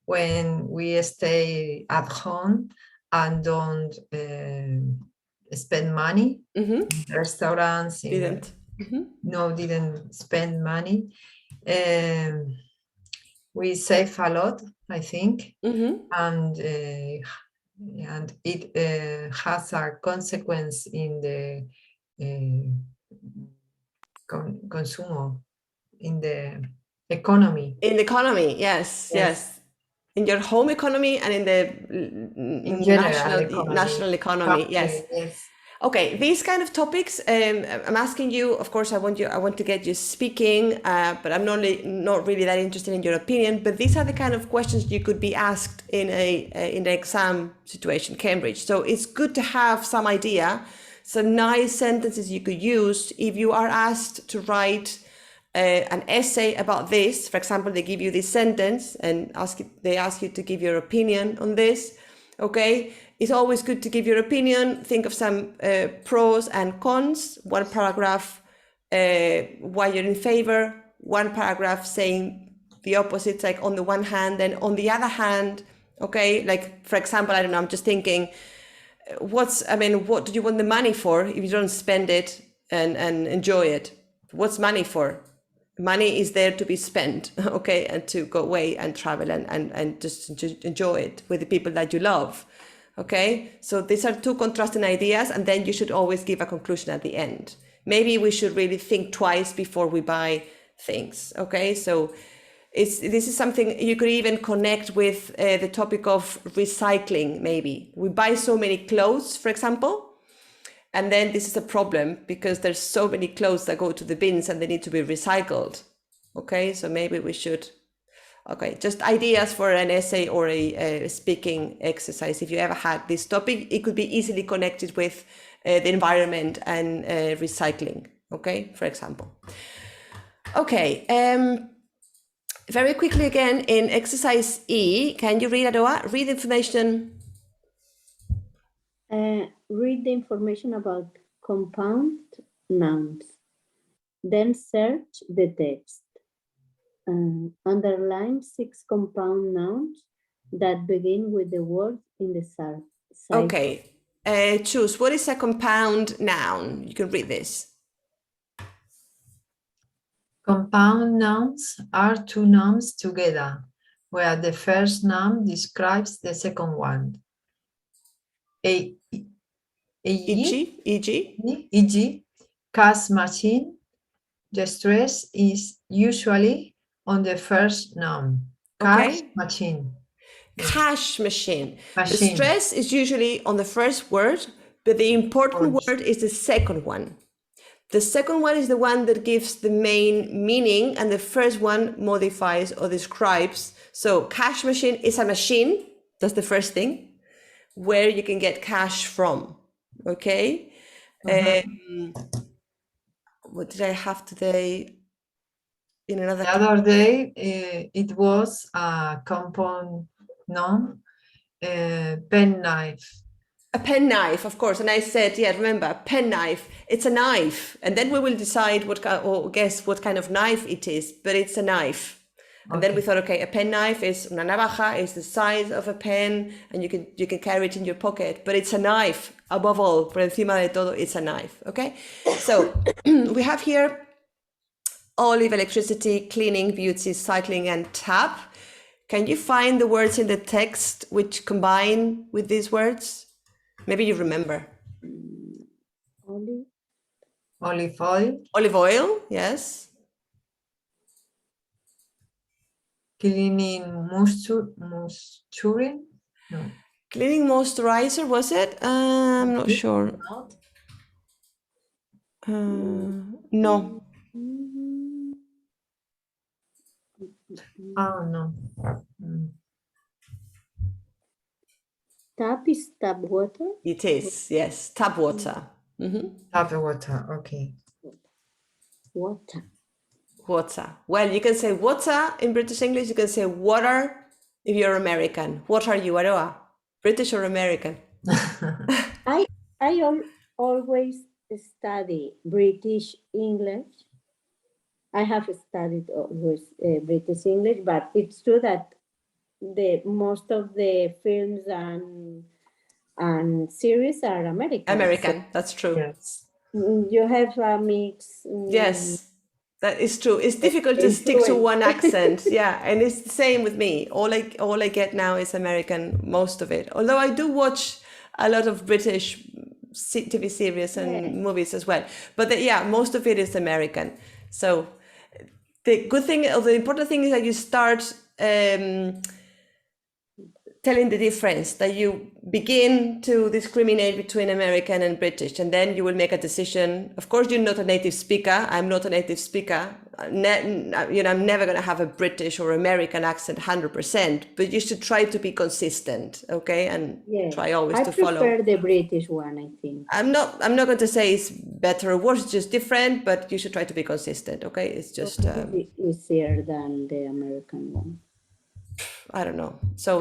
when we stay at home and don't spend money in restaurants. Didn't spend money. We save a lot, I think, and it has a consequence in the consumer, in the economy. In the economy, yes. In your home economy and in the national economy, yes. Okay, these kind of topics, I'm asking you, of course, I want to get you speaking, but I'm not really that interested in your opinion, but these are the kind of questions you could be asked in an exam situation, Cambridge. So it's good to have some idea, some nice sentences you could use if you are asked to write an essay about this. For example, they give you this sentence and they ask you to give your opinion on this. Okay, it's always good to give your opinion. Think of some pros and cons. One paragraph why you're in favor. One paragraph saying the opposite, like on the one hand, and on the other hand. Okay, like for example, I don't know. I'm just thinking, what do you want the money for if you don't spend it and enjoy it? What's money for? Money is there to be spent, okay, and to go away and travel and just enjoy it with the people that you love, okay? So these are two contrasting ideas, and then you should always give a conclusion at the end. Maybe we should really think twice before we buy things, okay? So this is something you could even connect with the topic of recycling, maybe. We buy so many clothes, for example, And then this is a problem because there's so many clothes that go to the bins and they need to be recycled. Okay, so maybe we should, okay, just ideas for an essay or a speaking exercise. If you ever had this topic, it could be easily connected with the environment and recycling, okay, for example. Okay, very quickly again, in exercise E, can you read, Aroa? Read information. Read the information about compound nouns. Then search the text. Underline 6 compound nouns that begin with the word in the cycle. Okay, choose. What is a compound noun? You can read this. Compound nouns are two nouns together, where the first noun describes the second one. E.g., cash machine. The stress is usually on the first noun. Cash Okay. machine. Cash machine. The Machine. stress is usually on the first word, but the important Words. word is the second one. The second one is the one that gives the main meaning, and the first one modifies or describes. So cash machine is a machine, that's the first thing, where you can get cash from. Okay. What did I have today? In another The other day, it was a compound noun, pen knife. A pen knife, of course. And I said, yeah, remember, a pen knife, it's a knife. And then we will decide what or guess what kind of knife it is, but it's a knife. And then we thought, okay, a pen knife is una navaja, is the size of a pen, and you can carry it in your pocket, but it's a knife. Above all, por encima de todo, it's a knife. Okay, so we have here olive, electricity, cleaning, beauty, cycling, and tap. Can you find the words in the text which combine with these words? Maybe you remember. Olive oil. Olive oil, yes. Cleaning moisturizing. No. Cleaning moisturizer, was it? I'm not sure. No. Oh, no. Tap is tap water. It is, yes. Tap water. Tap water, okay. Water. Water. Well, you can say water in British English. You can say water if you're American. What are you, Aroa? British or American? I always study British English. I have studied always British English, but it's true that most of the films and series are American. American, that's true. Yes. You have a mix. Yes, that is true. It's difficult to stick to one accent. Yeah, and it's the same with me. All I get now is American, most of it. Although I do watch a lot of British TV series and movies as well. But most of it is American. So the good thing, or the important thing, is that you start telling the difference, that you begin to discriminate between American and British, and then you will make a decision. Of course, you're not a native speaker. I'm not a native speaker. I'm never going to have a British or American accent 100%, but you should try to be consistent, okay? And try always to follow. I prefer the British one, I think. I'm not going to say it's better or worse, it's just different, but you should try to be consistent, okay? It's just easier than the American one. I don't know. So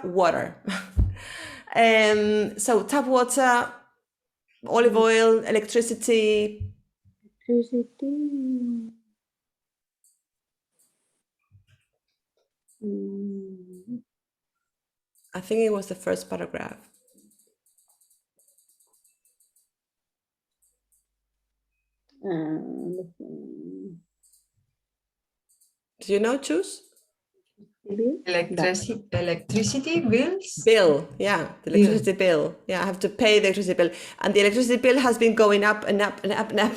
water. So tap water, olive oil, electricity. I think it was the first paragraph. Do you know, choose? Electricity bills? Bill, yeah, the electricity bill. Yeah, I have to pay the electricity bill. And the electricity bill has been going up and up and up and up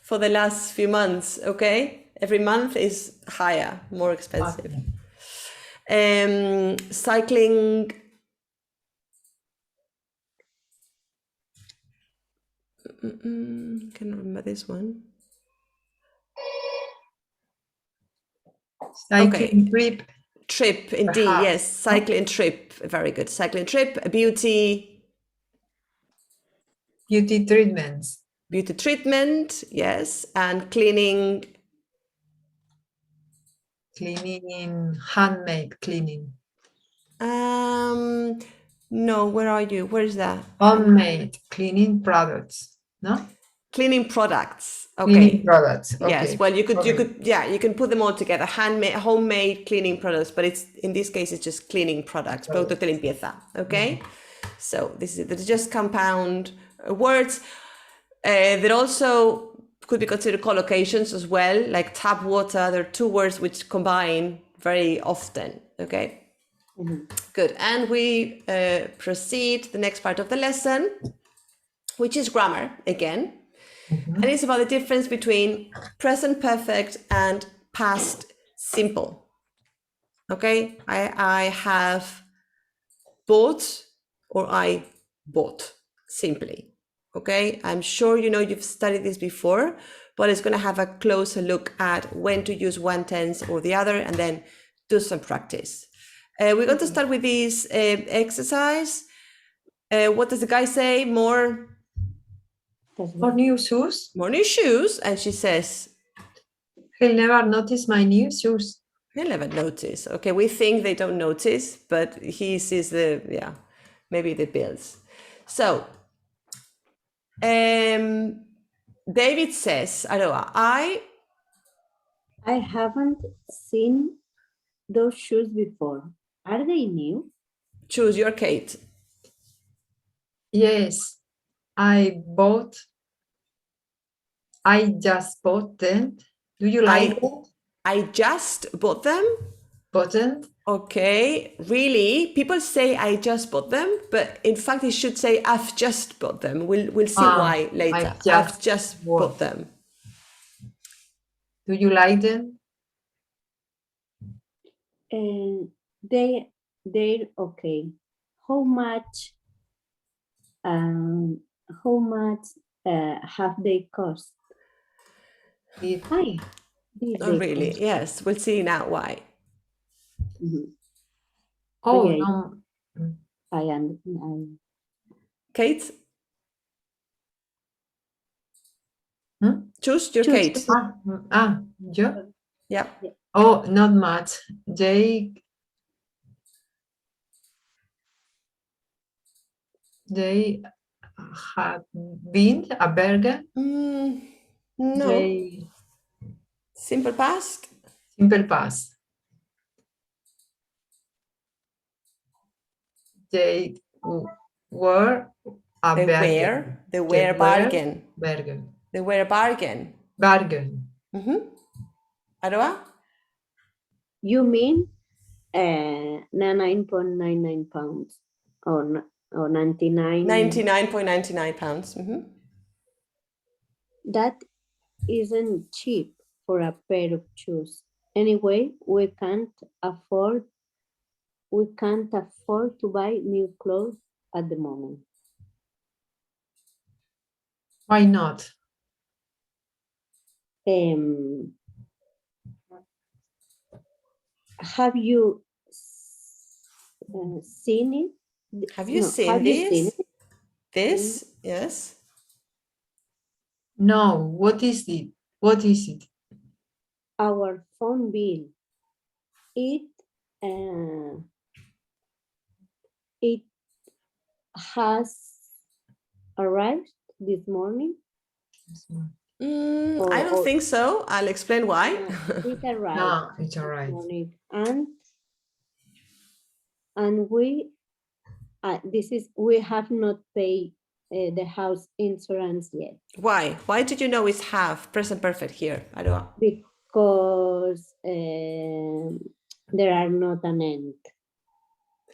for the last few months, okay? Every month is higher, more expensive. Cycling. Can remember this one. Cycling trip. Trip, indeed, Perhaps. yes. Cycling trip, very good. Cycling trip, beauty treatments. beauty treatment, yes, and cleaning. Cleaning, handmade cleaning. No, where are you? Where is that? Homemade cleaning products, no? Cleaning products. Okay. Cleaning products. Okay. Yes. Well, you Okay. could, yeah, you can put them all together. Handmade, homemade cleaning products, but it's in this case it's just cleaning products. Productos de limpieza. Okay. So they're just compound words. There also could be considered collocations as well, like tap water. There are two words which combine very often. Okay. Good. And we proceed to the next part of the lesson, which is grammar again. And it's about the difference between present perfect and past simple. Okay, I have bought or I bought simply. Okay, I'm sure you know you've studied this before, but it's going to have a closer look at when to use one tense or the other and then do some practice. We're going to start with this exercise. What does the guy say? More new shoes. More new shoes. And she says, He'll never notice my new shoes. he'll never notice. Okay, we think they don't notice, but he sees maybe the bills. So, David says, Aroa, I haven't seen those shoes before. Are they new? choose your Kate. Yes, I just bought them. Do you like it? I just bought them. Bought them? Okay, really? People say I just bought them, but in fact, it should say I've just bought them. We'll see why later. I've just bought them. Do you like them? They're okay. How much have they cost? Oh, really? Yes, we'll see now why. Oh, Okay. no. I am. Kate? Choose your Choose. Kate. Yo? Yeah. Oh, not much. They had been a burger. No. Simple past? Simple past. They were a bargain. They were bargain. Bargain. They were a bargain. Bargain. Aroa? You mean 99.99 pounds or 99? 99.99 pounds. That isn't cheap for a pair of shoes. Anyway, we can't afford to buy new clothes at the moment. Why not? Have you seen it? Have you seen this? This? Yes. No. What is it? What is it? Our phone bill. It has arrived this morning. I don't think so. I'll explain why. It arrived. No, it's all right. And we have not paid the house insurance yet. Why? Why did you know it's have present perfect here? I don't know. Because there are not an end.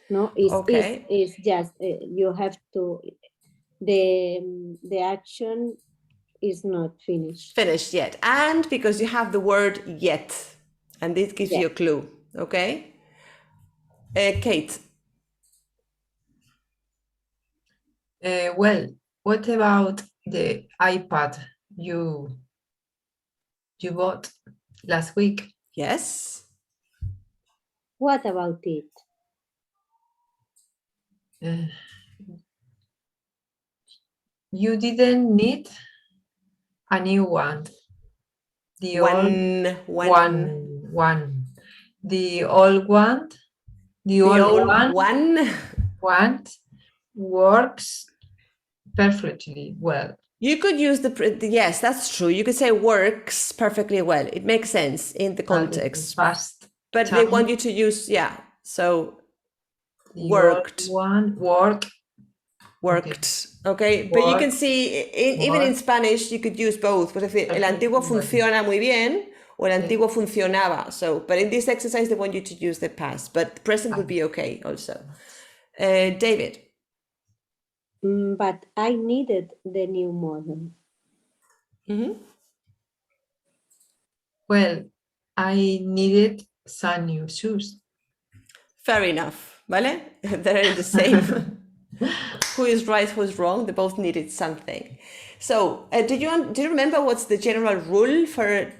No, it's just you have to. The action is not finished. Finished yet, and because you have the word yet, and this gives you a clue. Okay. Kate. Well, what about the iPad you bought last week? Yes. What about it? Uh, you didn't need a new one. The old one. The old one. The The old old one. one works perfectly well. You could use yes, that's true. You could say works perfectly well. It makes sense in the context. Past But they want you to use, yeah. So the worked. old one worked. Okay, but you can see, even in Spanish, you could use both. Pues decir, el antiguo funciona muy bien o el antiguo funcionaba. So, but in this exercise, they want you to use the past, but present would be okay also. David. But I needed the new model. Well, I needed some new shoes. Fair enough, ¿vale? They're the same. Who is right, who's wrong? They both needed something. So, do you remember what's the general rule for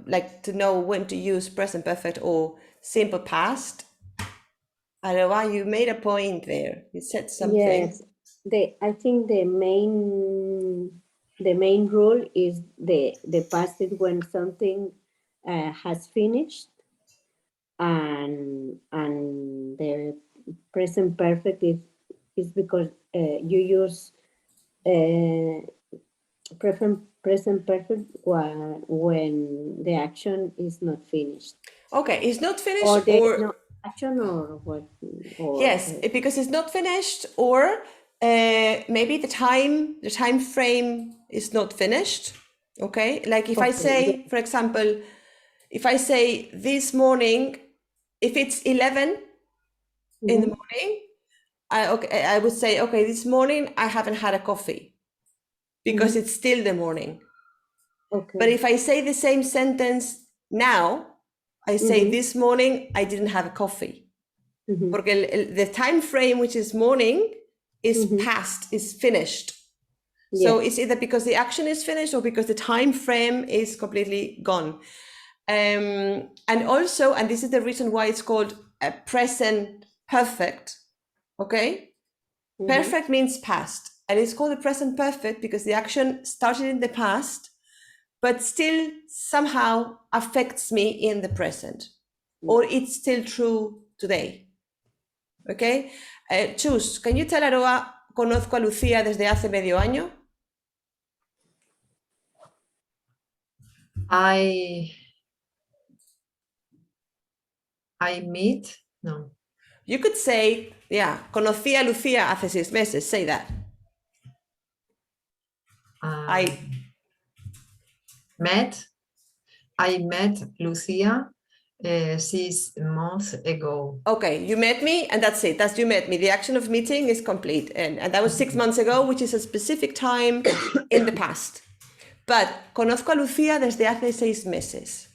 like to know when to use present perfect or simple past? Aroa, you made a point there. You said something. Yes, I think the main rule is the past is when something has finished, and the present perfect is because you use present perfect when the action is not finished. Okay, it's not finished or action or what? Or, yes, because it's not finished, or maybe the time frame is not finished. Okay, like if I say, for example, if I say this morning, if it's 11 in the morning, I would say, okay, this morning I haven't had a coffee because it's still the morning. Okay. But if I say the same sentence now, I say this morning I didn't have a coffee. Porque the time frame, which is morning, is past, is finished. So it's either because the action is finished or because the time frame is completely gone. And also, and this is the reason why it's called a present perfect. Okay? Perfect means past. And it's called a present perfect because the action started in the past, but still somehow affects me in the present. Or it's still true today. Okay? Chus, can you tell Aroa, conozco a Lucía desde hace medio año? I meet, no. You could say, yeah, conocí a Lucía hace 6 meses. Say that. I met Lucia 6 months ago. Okay, you met me, and that's it. That's you met me. The action of meeting is complete. And that was 6 months ago, which is a specific time in the past. But conozco a Lucía desde hace 6 meses.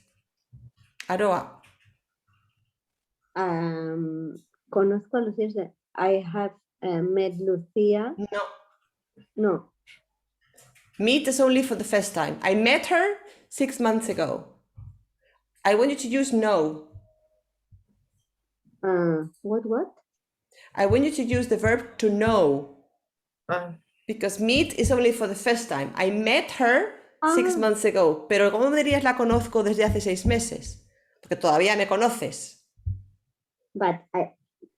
Aroa. Conozco a Lucía. I have met Lucía. No. Meet is only for the first time. I met her 6 months ago. I want you to use know. What? I want you to use the verb to know. Because meet is only for the first time. I met her 6 months ago. Pero ¿cómo me dirías la conozco desde hace 6 meses? Porque todavía me conoces. But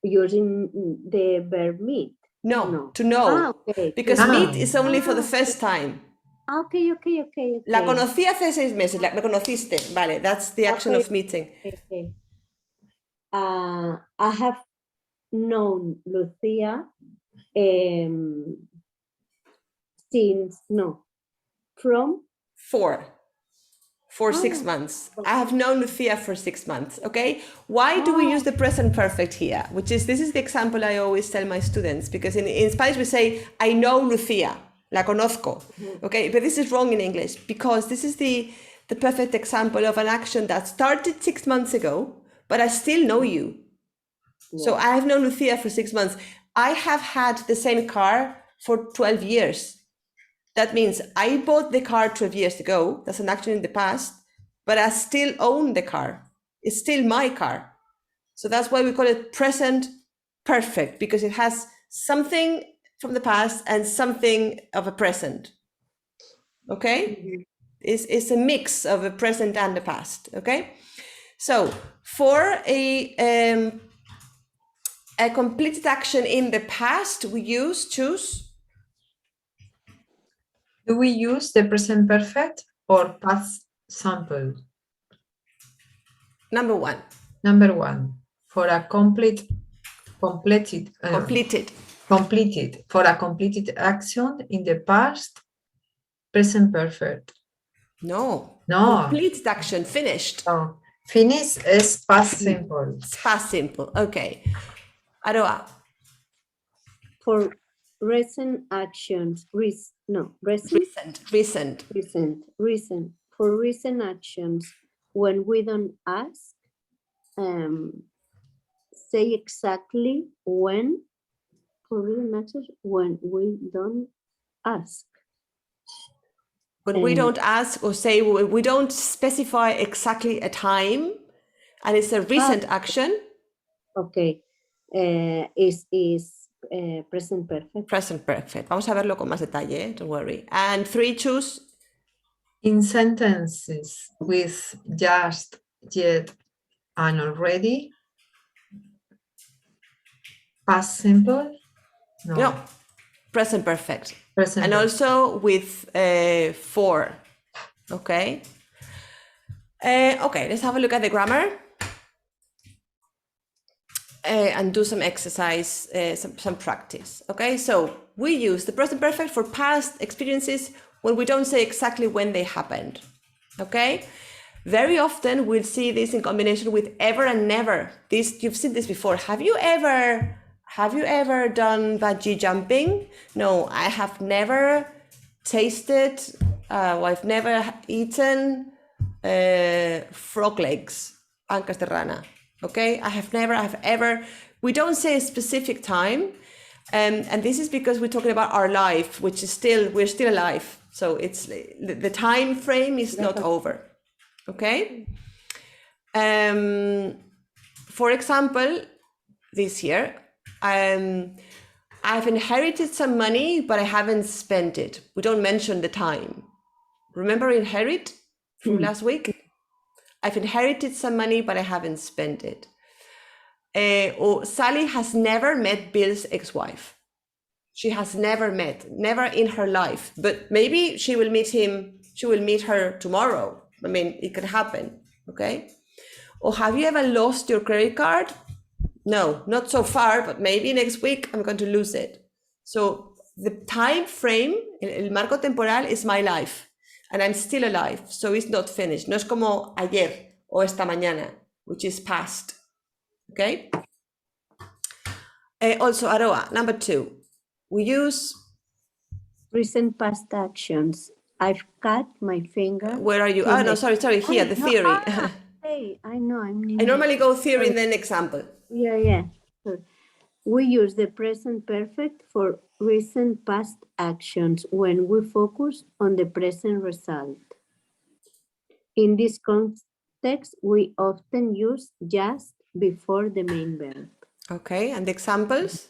using the verb meet. No, to know. Okay. Because meet is only for the first time. Okay. La conocí hace 6 meses. Me conociste. Vale, that's the action of meeting. Okay. I have known Lucia from 6 months. I have known Lucia for 6 months. Okay, why do we use the present perfect here? This is the example I always tell my students, because in Spanish we say I know Lucia, la conozco. Okay, but this is wrong in English, because this is the perfect example of an action that started 6 months ago, but I still know you. So I have known Lucia for 6 months. I have had the same car for 12 years. That means I bought the car 12 years ago. That's an action in the past, but I still own the car. It's still my car. So that's why we call it present perfect, because it has something from the past and something of a present. Okay? It's a mix of a present and the past. Okay? So for a completed action in the past, we choose. Do we use the present perfect or past simple? Number one. Number one, for a completed. Completed. For a completed action in the past, present perfect. No. No. Completed action, finished. No. Finish is past simple. It's past simple. Okay. Aroa. For recent actions, recent. For recent actions, when we don't ask, say exactly when. For recent actions, when we don't ask. When we don't ask or say, we don't specify exactly a time, and it's a recent action. Okay. Is present perfect. Present perfect. Vamos a verlo con más detalle, don't worry. And 3, choose. In sentences with just, yet, and already, past simple? No. Present perfect. Present and perfect. Also with 4. Okay. Okay, let's have a look at the grammar. And do some exercise, some practice. Okay, so we use the present perfect for past experiences when we don't say exactly when they happened. Okay, very often we'll see this in combination with ever and never. This, you've seen this before. Have you ever done bungee jumping? No, I have never tasted. I've never eaten frog legs, ancas de rana. Okay, I have ever. We don't say a specific time, and this is because we're talking about our life, which is we're still alive. So it's the time frame is not over. Okay. For example, this year, I've inherited some money, but I haven't spent it. We don't mention the time. Remember inherit from last week? I've inherited some money, but I haven't spent it. Or Sally has never met Bill's ex-wife. She has never in her life, but maybe she will meet her tomorrow. I mean, it could happen, okay? Or have you ever lost your credit card? No, not so far, but maybe next week I'm going to lose it. So the time frame, el marco temporal is my life. And I'm still alive, so it's not finished. No es como ayer o esta mañana, which is past. Okay? Also, Aroa, number 2. We use... Recent past actions. I've cut my finger. Where are you? Oh, no, sorry, here, the theory. Hey, I know, I normally go theory and then example. Yeah. We use the present perfect for recent past actions when we focus on the present result. In this context, we often use just before the main verb. Okay, and the examples?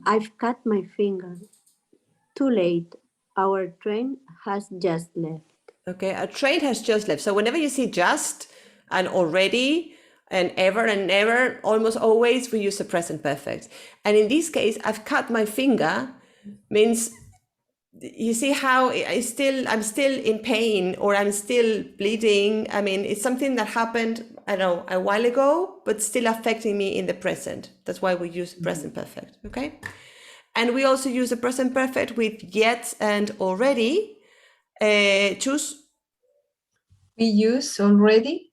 I've cut my finger. Too late. Our train has just left. Okay, a train has just left. So whenever you see just and already and ever and never, almost always we use the present perfect. And in this case, I've cut my finger means, you see how I'm still in pain or I'm still bleeding. I mean, it's something that happened, I don't know, a while ago, but still affecting me in the present. That's why we use present perfect, okay? And we also use the present perfect with yet and already. Choose. We use already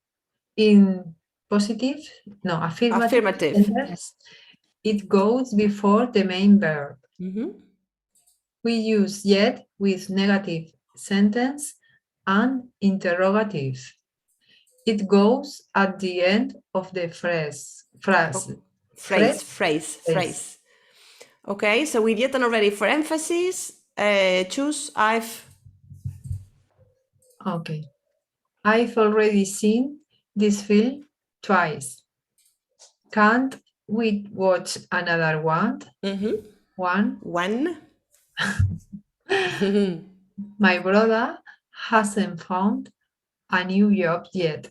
in affirmative sentence. It goes before the main verb. We use yet with negative sentence and interrogative. It goes at the end of the phrase. Phrase. Okay, so with yet and already for emphasis, choose I've. Okay. I've already seen this film twice. Can't we watch another one? Mm-hmm. One. One. My brother hasn't found a new job yet.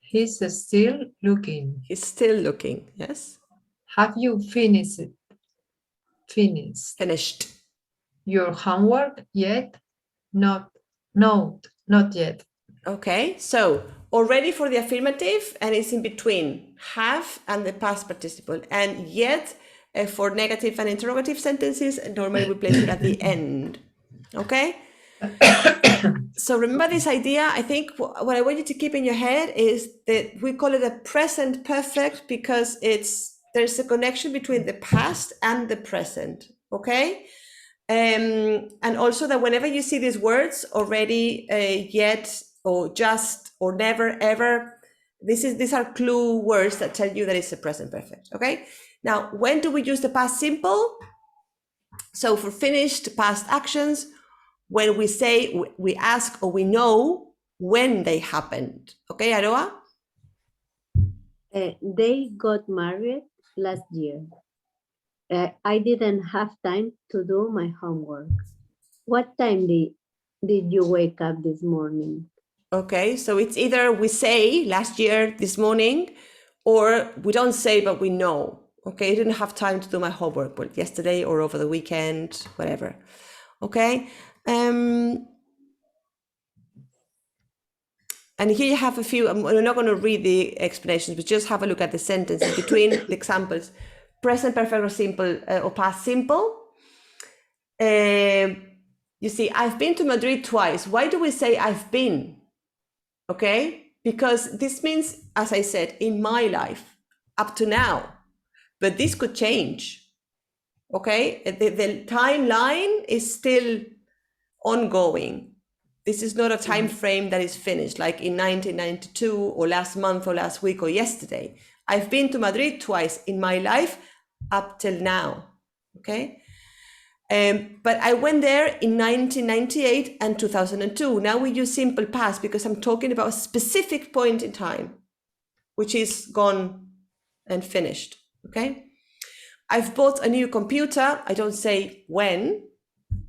He's still looking. He's still looking. Yes. Have you finished Finished. your homework yet? Not, no, not yet. Okay, so already for the affirmative, and it's in between have and the past participle. And yet, for negative and interrogative sentences, normally we place it at the end. Okay? So remember this idea. I think what I want you to keep in your head is that we call it a present perfect because there's a connection between the past and the present. Okay? And also that whenever you see these words already, yet, or just, or never, ever, these are clue words that tell you that it's a present perfect. Okay. Now, when do we use the past simple? So for finished past actions, when we say, we ask, or we know when they happened. Okay, Aroa? They got married last year. I didn't have time to do my homework. What time did you wake up this morning? Okay, so it's either we say last year, this morning, or we don't say, but we know. Okay, I didn't have time to do my homework, but yesterday or over the weekend, whatever. Okay. And here you have a few, we're not going to read the explanations, but just have a look at the sentences between the examples. Present perfect or simple or past simple. You see, I've been to Madrid twice. Why do we say I've been? Okay, because this means, as I said, in my life up to now, but this could change. Okay, the timeline is still ongoing. This is not a time frame that is finished, like in 1992 or last month or last week or yesterday. I've been to Madrid twice in my life up till now. Okay. But I went there in 1998 and 2002. Now we use simple past because I'm talking about a specific point in time, which is gone and finished. Okay. I've bought a new computer. I don't say when.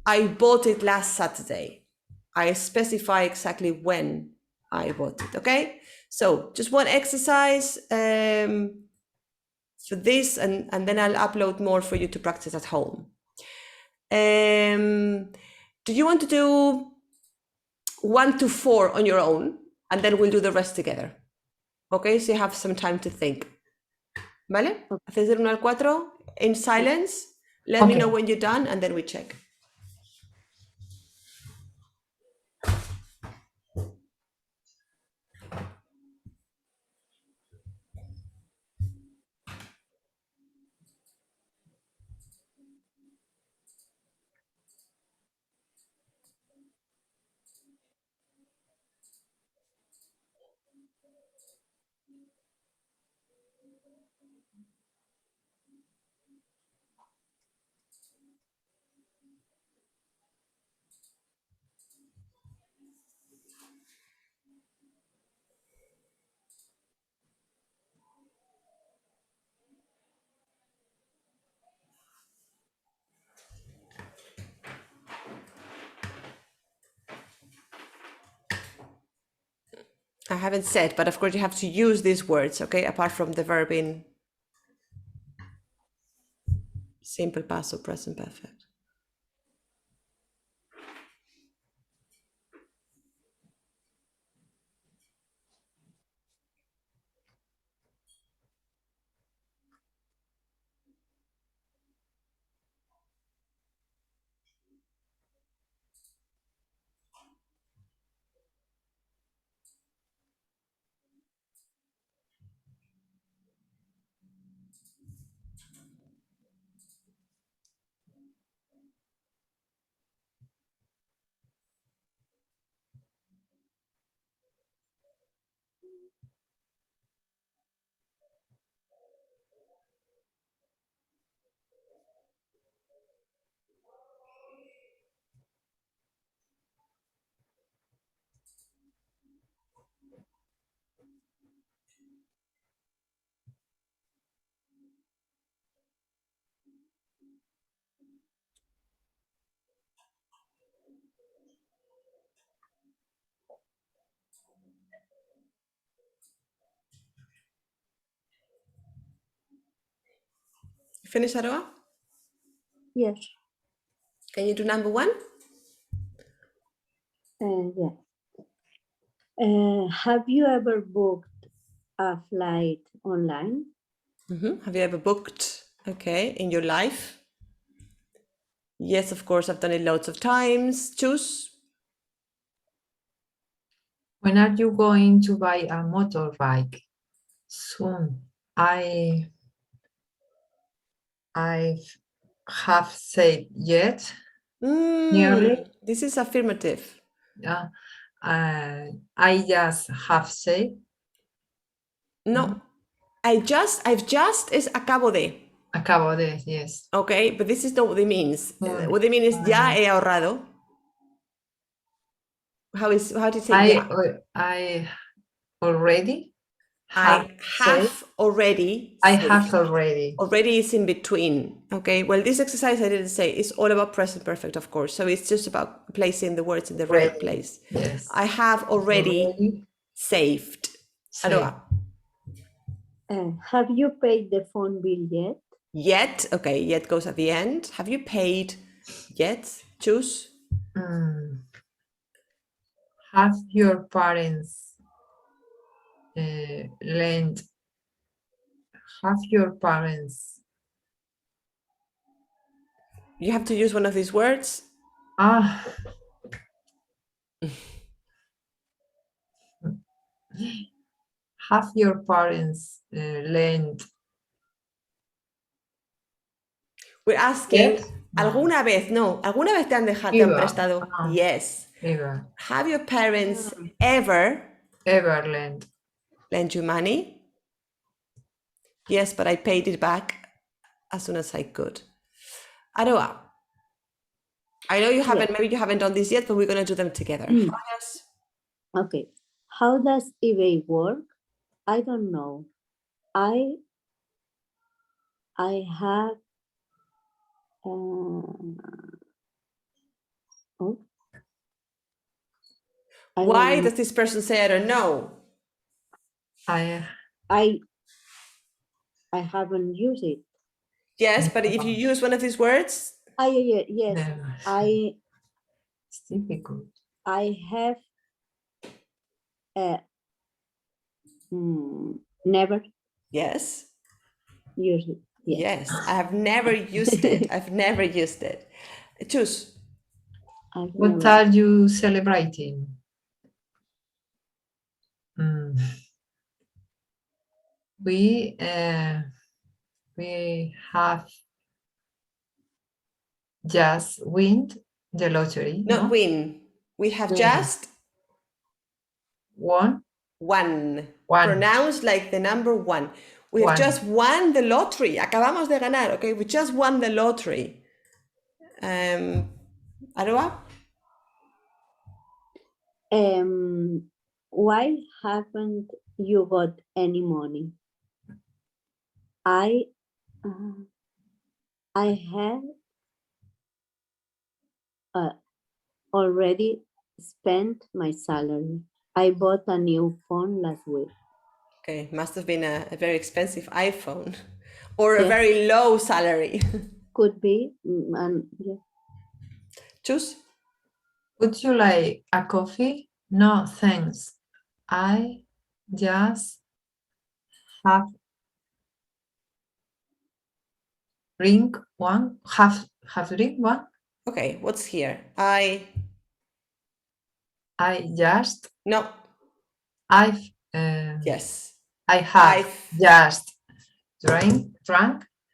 I bought it last Saturday. I specify exactly when I bought it. Okay. So just one exercise for this, and then I'll upload more for you to practice at home. Do you want to do 1 to 4 on your own, and then we'll do the rest together? Okay, so you have some time to think. ¿Vale? Haces del 1 al 4 in silence. Let me Okay. know when you're done, and then we check. I haven't said, but of course you have to use these words, okay, apart from the verb in simple past or present perfect. Finish, Aroa? Yes. Can you do number 1? Yeah. Have you ever booked a flight online? Have you ever booked, in your life? Yes, of course, I've done it loads of times. Choose. When are you going to buy a motorbike? Soon. I have said yet. Nearly. This is affirmative. I just have said. No, I've just is acabo de. Acabo de, yes. Okay, but this is not what it means. Soon. What it means is ya he ahorrado. How do you say ya? I already I have said. already. I said. have already. Already is in between. Okay, well, this exercise I didn't say is all about present perfect, of course. So it's just about placing the words in the right place. Yes. I have already saved. Aroa. Have you paid the phone bill yet? Yet, okay, yet goes at the end. Have you paid yet? Choose. Have your parents lent? Have your parents? You have to use one of these words. Have your parents lent? We're asking, Yes? ¿alguna vez? No, ¿alguna vez te han dejado, te han prestado? Yes. Ever. Have your parents ever lent you money? Yes, but I paid it back as soon as I could. Aroa, I know you haven't, maybe you haven't done this yet, but we're going to do them together. Yes. Okay. How does eBay work? I don't know. I have Why does this person say I don't know? I haven't used it. Yes, but if you use one of these words. Yes. It's difficult. I have never. Yes. Used it. Yes, I have never used it. I've never used it. Choose. What are you celebrating? We have just win the lottery. Not win. We have just won. One. Pronounced like the number 1. We have just won the lottery. Acabamos de ganar, okay? We just won the lottery. Aroa? Why haven't you got any money? I have already spent my salary. I bought a new phone last week. Okay, must have been a very expensive iPhone or a very low salary. Could be. Choose. Would you like a coffee? No, thanks. I just have drink one. Have drink one. Okay, what's here? I just. No. Yes. I have just drank.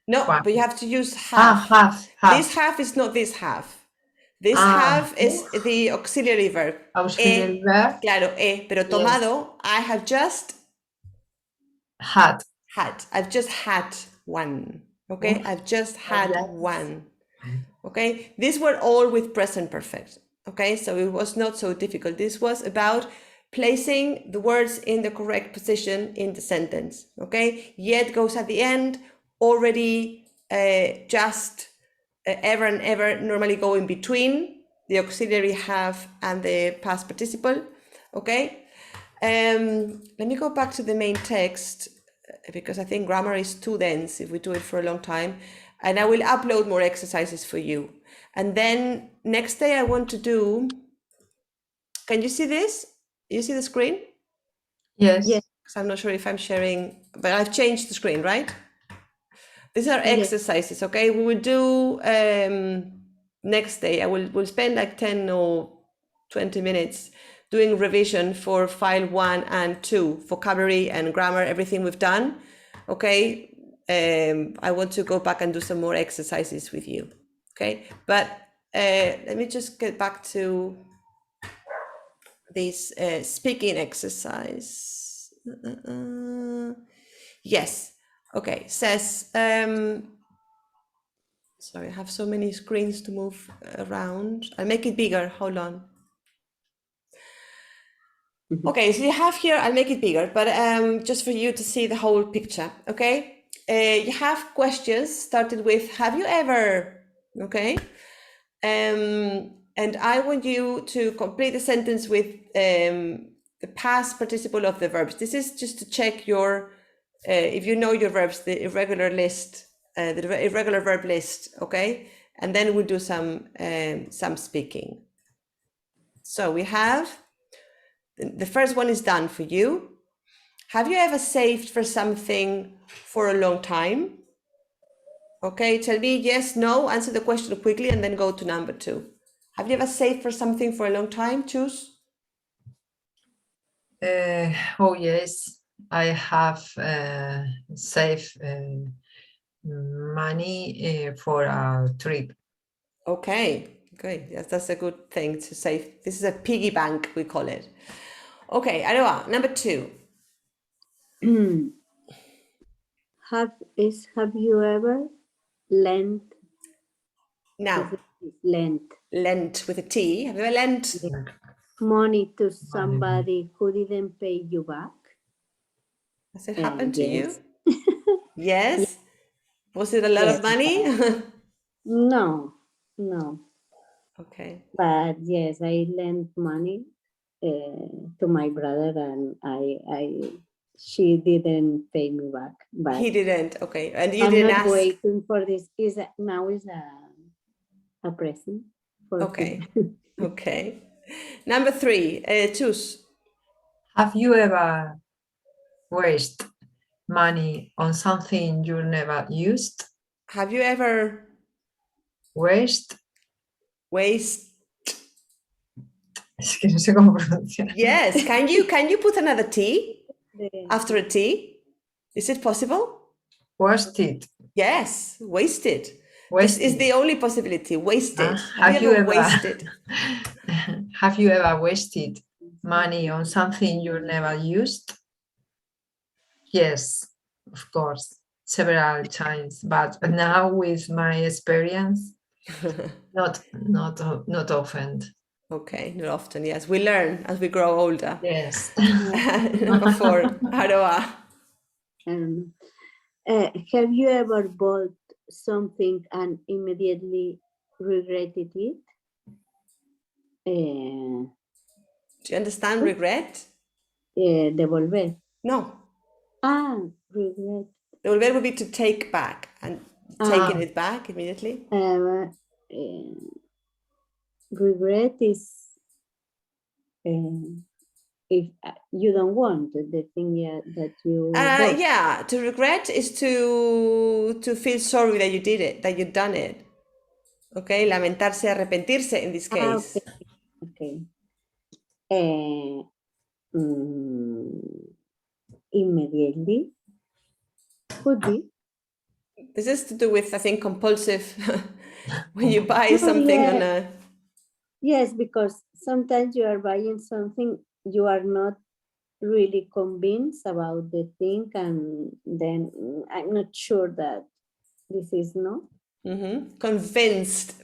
No, one. But you have to use have. Half. This half is not this half. This half is the auxiliary verb. Auxiliary verb. Claro, pero tomado, I have just had. I've just had one. Okay, I've just had one. Okay, these were all with present perfect. Okay, so it was not so difficult. This was about placing the words in the correct position in the sentence. Okay, yet goes at the end. Already, just, ever and ever normally go in between the auxiliary have and the past participle. Okay, let me go back to the main text because I think grammar is too dense if we do it for a long time. and I will upload more exercises for you. And then next day I want to do, can you see this? You see the screen? Yes. Yes. Because I'm not sure if I'm sharing, but I've changed the screen, right? These are Yes. exercises, okay? We will do next day. We'll spend like 10 or 20 minutes doing revision for file 1 and 2, vocabulary and grammar, everything we've done, okay? I want to go back and do some more exercises with you, okay? But let me just get back to this speaking exercise. Yes, okay, says, sorry, I have so many screens to move around. I'll make it bigger, hold on. Okay, so you have here, I'll make it bigger, but just for you to see the whole picture, okay? You have questions started with, have you ever, okay? And I want you to complete the sentence with the past participle of the verbs. This is just to check your, if you know your verbs, the irregular list, the irregular verb list, okay? And then we'll do some speaking. So we have, the first one is done for you. Have you ever saved for something for a long time? Okay, tell me yes, no, answer the question quickly and then go to number 2. Have you ever saved for something for a long time? Choose. Oh yes, I have saved money for a trip. Okay, great. Yes, that's a good thing to save. This is a piggy bank, we call it. Okay, Aroa, number 2. Have you ever lent Now, lent with a T. Have you ever lent? money to somebody who didn't pay you back? Has it happened to Yes. you? Yes. Was it a lot Yes. of money? No. Okay. But yes, I lent money to my brother, and she didn't pay me back. But He didn't. Okay, and you I'm didn't not ask. waiting for this. Now is a present for Okay. him. Okay. Number 3. Choose. Have you ever wasted money on something you never used? Have you ever Waste. Es que no sé cómo pronunciar. Yes. Can you put another T after a T? Is it possible? Wasted. Yes. Wasted. Wasted. This is the only possibility. Wasted. Have you ever wasted? Have you ever wasted money on something you never used? Yes, of course, several times. But now with my experience, not often. Okay, not often. Yes, we learn as we grow older. Yes. Number 4. Aroa. Have you ever bought something and immediately regretted it? Do you understand regret? Devolver. No. Regret. Devolver would be to take back and taking it back immediately. Regret is if you don't want the thing that you bought. Yeah, to regret is to feel sorry that you did it, that you've done it. Okay, lamentarse, arrepentirse in this case. Okay. Immediately could be. This is to do with, I think, compulsive. When you buy something on a. Yes, because sometimes you are buying something you are not really convinced about the thing, and then I'm not sure that this is no. Convinced.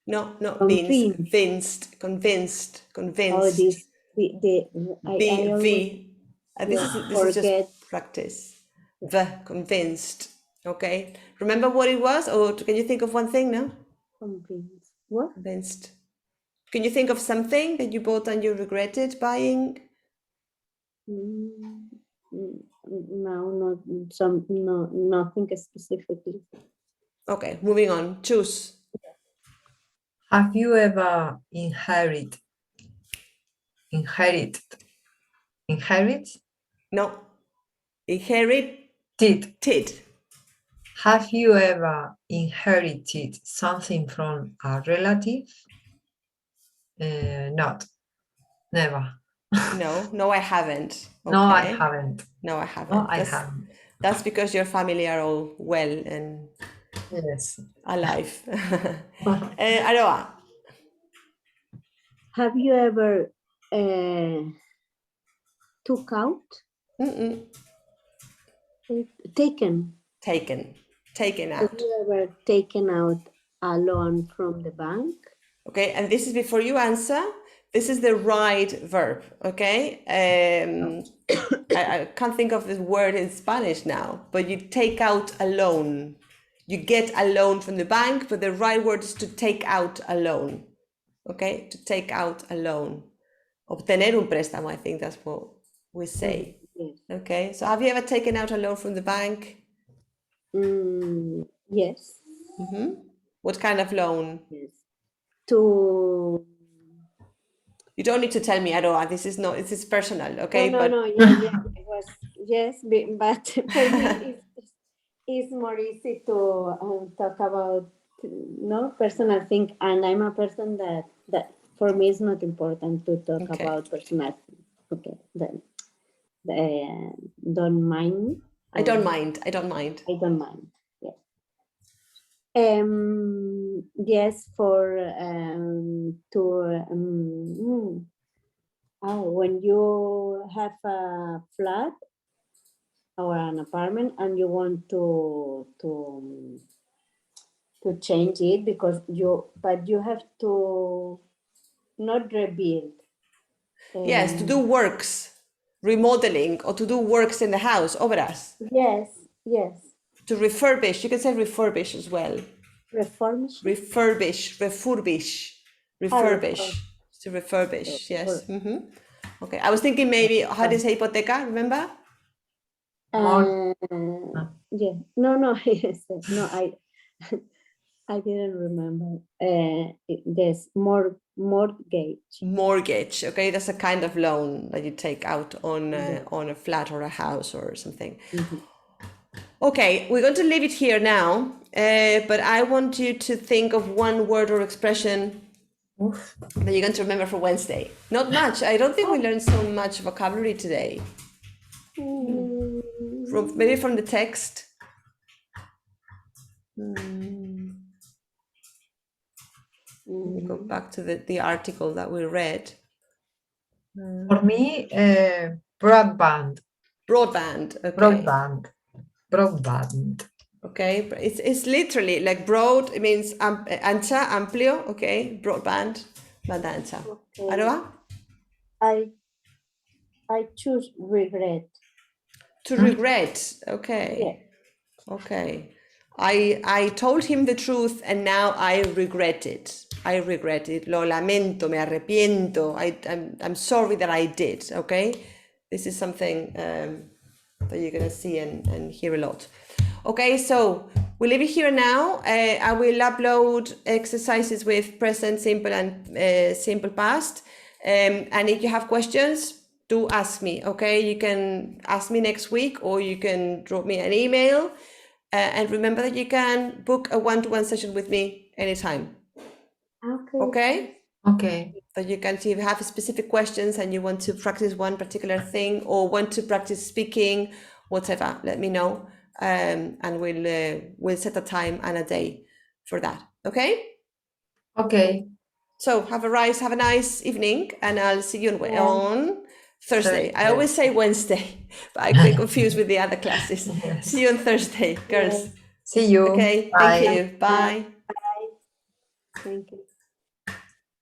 No, not convinced. Convinced. Oh, this This is just practice. Convinced. Okay. Remember what it was, or can you think of one thing now? Convinced. What? Convinced. Can you think of something that you bought and you regretted buying? No, nothing specifically. Okay, moving on. Choose. Have you ever inherited? No. Inherited. Did. Have you ever inherited something from a relative? Not. Never. No, I haven't. No, I Okay. haven't. No, I haven't. No, I haven't. That's because your family are all well and Yes. alive. Aroa. Have you ever took out? Taken. Taken Have out. you ever taken out a loan from the bank? Okay, and this is before you answer. This is the right verb, okay? I can't think of the word in Spanish now, but you take out a loan. You get a loan from the bank, but the right word is to take out a loan, okay? To take out a loan. Obtener un préstamo, I think that's what we say. Yes. Okay, so have you ever taken out a loan from the bank? Yes. What kind of loan? Yes. To You don't need to tell me, Aroa. This is personal, okay? no, yeah, it was yes, but for me it's more easy to talk about personal thing, and I'm a person that for me it's not important to talk Okay. about personal things. Okay, then don't mind me. I don't mind. I don't mind. Yes. Yes, for when you have a flat or an apartment and you want to change it because you have to not rebuild. Yes, to do works, remodeling, or to do works in the house, obras. Yes. To refurbish. You can say refurbish as well. Refurbish. Refurbish. To refurbish, yes. Okay, I was thinking maybe, how do you say hipoteca, remember? Yeah. No, yes. No, I didn't remember. There's mortgage. Mortgage, okay, that's a kind of loan that you take out on a flat or a house or something. Okay, we're going to leave it here now, but I want you to think of one word or expression that you're going to remember for Wednesday. Not much. I don't think we learned so much vocabulary today. Maybe from the text. We go back to the article that we read. For me, broadband. Broadband. Okay. Broadband. Okay, it's literally like broad. It means ancha, amplio. Okay, broadband, banda ancha. Okay. Aroa? I choose regret. To regret. Okay. Yeah. Okay. I told him the truth and now I regret it. I regret it. Lo lamento, me arrepiento. I'm sorry that I did. Okay. This is something that you're gonna see and hear a lot. Okay, so we leave it here now. I will upload exercises with present simple and simple past. And if you have questions, do ask me. Okay, you can ask me next week or you can drop me an email. And remember that you can book a one-to-one session with me anytime. Okay? Okay. So you can see if you have specific questions and you want to practice one particular thing or want to practice speaking, whatever, let me know. And we'll set a time and a day for that. Okay? Okay. So have a nice evening, and I'll see you on Thursday. I always say Wednesday, but I get confused with the other classes. Yes. See you on Thursday, girls. See you. Okay, Bye. thank you. Bye. Thank you.